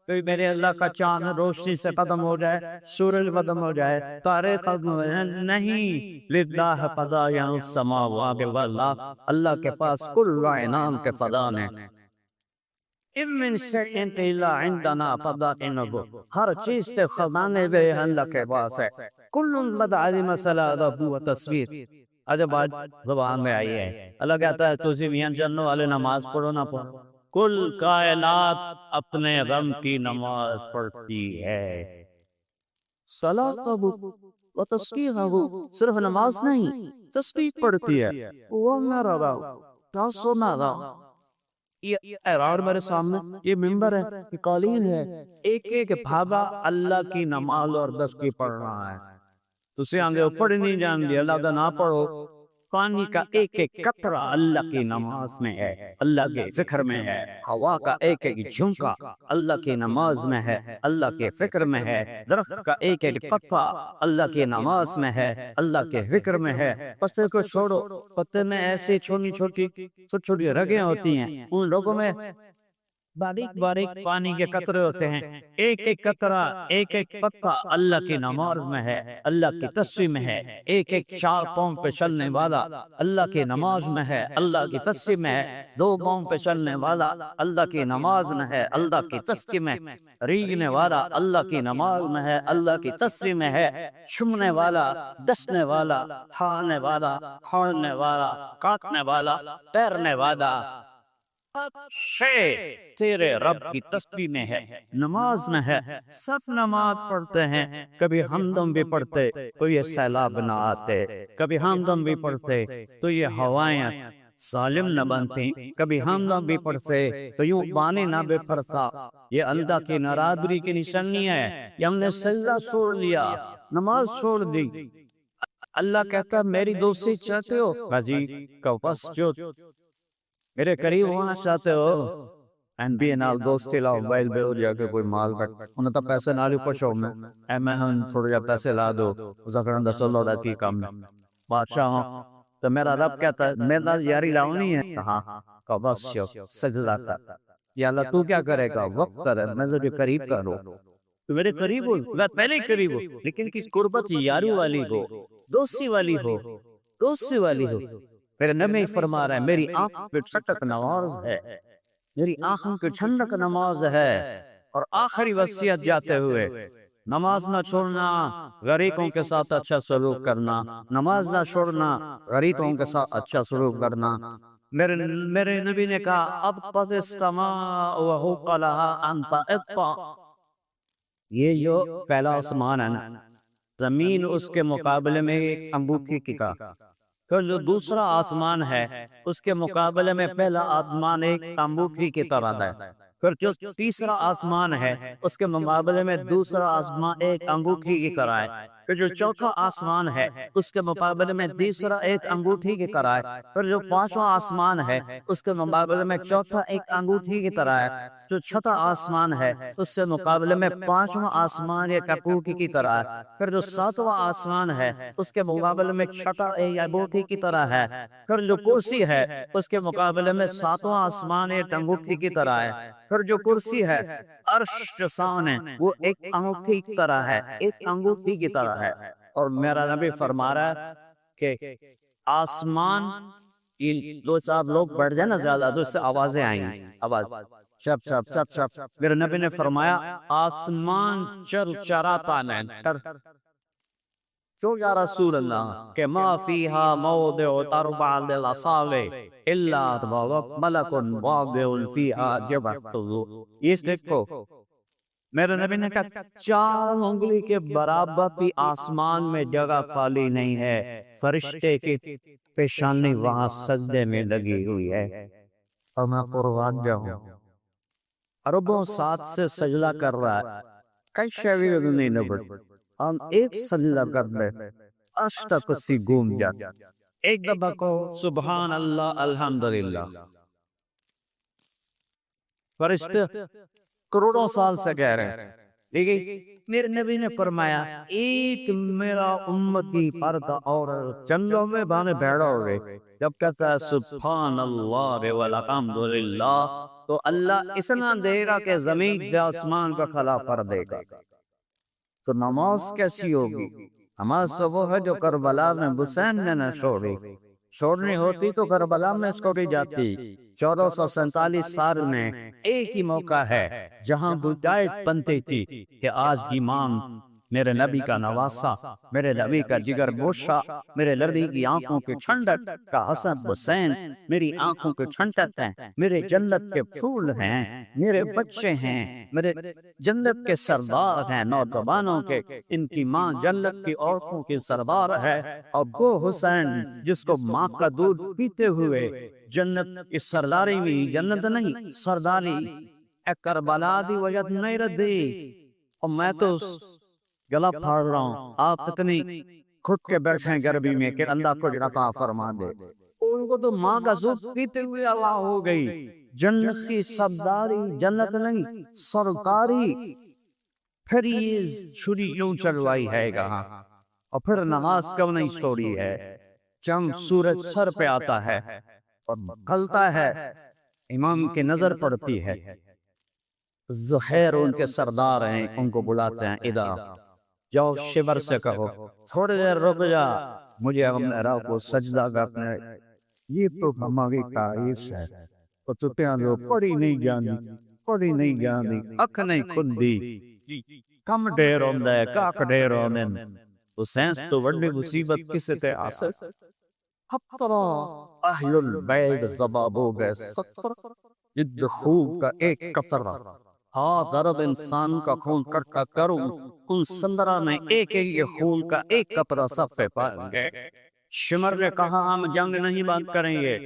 S2: کبھی میرے اللہ کا چاند روشنی سے ختم ہو جائے، سورج ختم ہو جائے، تارے ختم ہو جائے، نہیں، للہ فضائع السماوات والارض، اللہ کے پاس کل کائنات کے خزانے ہیں۔ ان من شیء الا عندنا خزائنہ، ہر چیز کے خزانے بھی اللہ کے پاس ہے۔ کل قد علم صلاته وتصویر، عجب آج زبان میں آئی ہے۔ اللہ کہتا ہے تجھے میاں جنوں والے نماز پڑھو نہ پڑھو، کل کائنات اپنے رب کی نماز پڑھتی ہے۔ صلاته وتسبیحہ، صرف نماز نہیں، تسبیح پڑھتی ہے۔ وہ میرا رب، کیا سنا رہا، یہ اعرار میرے سامنے، یہ ممبر ہے، یہ قالین ہے، ایک ایک بھابا اللہ کی نماز اور تسبیح پڑھ رہا ہے۔ تسے آنگے اوپر نہیں جان دی، اللہ کا نہ پڑھو۔ پانی کا ایک ایک قطرہ اللہ کی نماز میں ہے، اللہ کے ذکر میں ہے۔ ہوا کا ایک ایک جھونکا اللہ کی نماز میں ہے، اللہ کے فکر میں ہے۔ درخت کا ایک ایک پتا اللہ کی نماز میں ہے، اللہ کے فکر میں ہے۔ پتے کو چھوڑو، پتے میں ایسی چھوٹی چھوٹی رگیں ہوتی ہیں، ان لوگوں میں باریک باریک پانی کے قطرے ہوتے ہیں۔ ایک ایک قطرہ، ایک ایک پتا اللہ کی نماز میں ہے، اللہ کی تسبیح میں ہے۔ ایک ایک 4 پاؤں پہ چلنے والا اللہ کی نماز میں ہے، اللہ کی تسبیح میں ہے۔ 2 پاؤں پہ چلنے والا اللہ کی نماز میں ہے، اللہ کی تسبیح میں ہے۔ ریگنے والا اللہ کی نماز میں ہے، اللہ کی تسبیح میں ہے۔ چھمنے والا، ڈسنے والا، کھانے والا، کھوڑنے والا، کاٹنے والا، تیرنے والا، تیرے رب کی تسبیح میں ہے، نماز میں ہے۔ سب نماز پڑھتے ہیں، کبھی ہمدم بھی پڑھتے تو یہ سیلاب نہ آتے، کبھی ہمدم بھی پڑھتے تو یہ ہوائیں ظالم نہ بنتی، کبھی ہمدم بھی پڑھتے تو یوں پانی نہ بے پھرسا۔ یہ اللہ کی ناراضگی کی نشانی ہے کہ ہم نے سجدہ چھوڑ لیا، نماز چھوڑ دی۔ اللہ کہتا میری دوستی چاہتے ہو، بھاجی کہ بس جو میرے قریب ہونا چاہتے ہو، این بی نال دوستی لاؤ، موبائل پہ ہو جا کے کوئی مال رکھ، انہیں تو پیسے نہ لے پچھو میں ہم تھوڑے جا پیسے لا دو، ذکرن دا صلی اللہ کی کام بادشاہ ہوں۔ تو میرا رب کہتا ہے میرا یاری لاؤنی ہے، ہاں کہ بس جو سجدہ کر، یا اللہ تو کیا کرے گا، وقت کرے، میں تجھے قریب کرو، تو میرے قریب ہو، میں پہلے ہی قریب ہو، لیکن کس قربت یاری والی ہو، دوستی والی ہو، دوستی والی ہو۔ میرے نبی فرما رہا ہے میری آنکھ پہ ٹھنڈک نماز ہے، میری آنکھوں کی ٹھنڈک نماز ہے۔ اور آخری وصیت جاتے ہوئے نماز نہ چھوڑنا، غریبوں کے ساتھ اچھا سلوک کرنا، نماز نہ چھوڑنا، غریبوں کے ساتھ اچھا سلوک کرنا۔ میرے نبی نے کہا اب قد السماء وحق لها ان تطأ، یہ جو پہلا آسمان ہے نا، زمین اس کے مقابلے میں ایک انگوٹھی کی کا، پھر جو دوسرا آسمان ہے اس کے مقابلے میں پہلا آسمان ایک انگوٹھی کی طرح ہے، پھر جو تیسرا آسمان ہے اس کے مقابلے میں دوسرا آسمان ایک انگوٹھی کی طرح ہے، پھر جو چوتھا آسمان ہے اس کے مقابلے میں تیسرا ایک انگوٹھی کی طرح ہے، پھر جو پانچواں آسمان ہے اس کے مقابلے میں چوتھا ایک انگوٹھی کی طرح ہے، جو چھٹا آسمان ہے اس سے مقابلے میں پانچواں آسمان ایک انگوٹھی کی طرح ہے، پھر جو ساتواں آسمان ہے اس کے مقابلے میں چھٹا ایک انگوٹھی کی طرح ہے، پھر جو کرسی ہے اس کے مقابلے میں ساتواں آسمان ایک انگوٹھی کی طرح ہے، پھر جو کرسی ہے عرش جو سان ہے وہ ایک انگوٹھی کی طرح ہے، ایک انگوٹھی کی طرح ہے۔ اور میرا نبی فرما رہا ہے کہ آسمان، یہ دو چار لوگ بیٹھ جائیں نا زیادہ تو اس سے آوازیں آئیں گی، آواز چپ چپ چپ چپ۔ میرے نبی نے فرمایا آسمان چر چراتا ہے، جو یا رسول اللہ کہ ما فیہا موضع تربع للأصابع الا ملک واضع فیہا جبہتہ۔ یہ دیکھو میرے نبی نے کہا 4 انگلی کے برابر بھی آسمان میں جگہ خالی نہیں ہے، فرشتے کی پیشانی وہاں سجدے میں لگی ہوئی ہے۔ اور میں قربان جاؤں عربوں ساتھ سے سجدہ کر رہا ہے، کئی شعبی نہیں نبڑ، ہم ایک سجدہ کر لیں اشتا کسی گوم جاتا، ایک دفعہ کو سبحان اللہ الحمدللہ، فرشتے کروڑوں سال سے کہہ رہے ہیں، دیکھیں میرے نبی نے فرمایا ایک میرا امتی فرد اور جنگوں میں بانے بیڑا ہو گئے، جب کہتا ہے سبحان اللہ والحمدللہ تو اللہ اتنا دے گا کہ زمین کے آسمان کا خلا کر دے گا۔ تو نماز کیسی ہوگی؟ نماز تو وہ ہے جو کربلا میں حسین نے نہ چھوڑنی ہوتی تو کربلا میں چھوڑی جاتی۔ 1447 سال میں ایک ہی موقع ہے جہاں بدایت بنتی تھی کہ آج امام میرے نبی کا نواسا، میرے نبی کا جگر گوشہ، میرے نبی کی آنکھوں کی ٹھنڈک کا حسن حسین میری آنکھوں کی ٹھنڈک ہیں، میرے جنت کے پھول ہیں، میرے بچے ہیں، میرے جنت کے سردار ہیں نوجوانوں کے، ان کی ماں جنت کی عورتوں کی سردار ہے، اور وہ حسین جس کو ماں کا دودھ پیتے ہوئے جنت کی سرداری میں، جنت نہیں سرداری، اے کربلا دی وجہ نہیں ردی، اور میں تو گلا پھاڑ رہا ہوں، آپ اتنی کھٹ کے بیٹھے ہیں گرمی میں کہ اللہ کو عطا فرما دے۔ ان کو تو ماں کا دودھ پیتے ہوئے اللہ ہو گئی، جنت کی سرداری، جنت نہیں سرداری، پھر یہ چھری یوں چلوائی ہے گا، اور پھر نماز کم نہیں چھوڑی ہے، جب سورج سر پہ آتا ہے اور کھلتا ہے امام کی نظر پڑتی ہے، زہیر ان کے سردار ہیں، ان کو بلاتے ہیں ادھر جاؤ، شبر سے کہو تھوڑی دیر رک جا، مجھے میرا کو سجدہ کرنا ہے۔ یہ تو ہماری تعریف ہے، تو چتیاں جو پڑی نہیں جاندی اکھ نہیں کھندی، کم ڈیر ہوندہ ہے کاک ڈیر ہوندن، تو سینس تو بڑی مصیبت کس تے آسر، حترا اہل البیت زبابو گئے ستر، جد خوب کا ایک قطرہ، ہاں درب انسان کا خون کٹا کروں، ان 15 میں ایک یہ خون کا ایک قطرہ سب پہ پائیں گے۔ شمر نے کہا ہم جنگ نہیں بات کریں گے،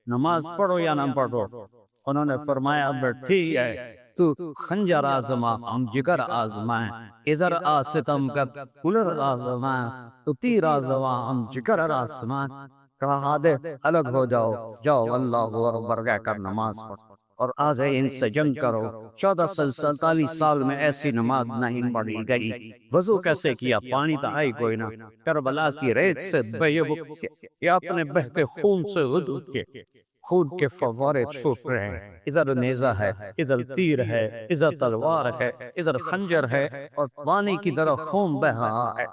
S2: نماز پڑھو یا نہ پڑھو، انہوں نے فرمایا ٹھیک ہے، تو خنجر آزما ہم جگر آزمائیں، ادھر آستم کا کلر آزمائیں، تو تیر آزما ہم جگر آزمائیں، کہا ہادے الگ ہو جاؤ، جاؤ اللہ اکبر کہہ کر نماز پڑھو، اور آج ان سے جنگ کرو۔ 1447 سال میں ایسی نماز نہیں پڑھی گئی۔ وضو کیسے کیا؟ پانی تو آئی کوئی نہ، کربلا کی ریت سے یا اپنے بہتے خون سے وضو کیا، خون کے فوارے چھوٹ رہے ہیں، ادھر نیزہ ہے، ادھر تیر ہے، ادھر تلوار ہے، ادھر خنجر ہے، اور پانی کی طرح خون بہ رہا ہے۔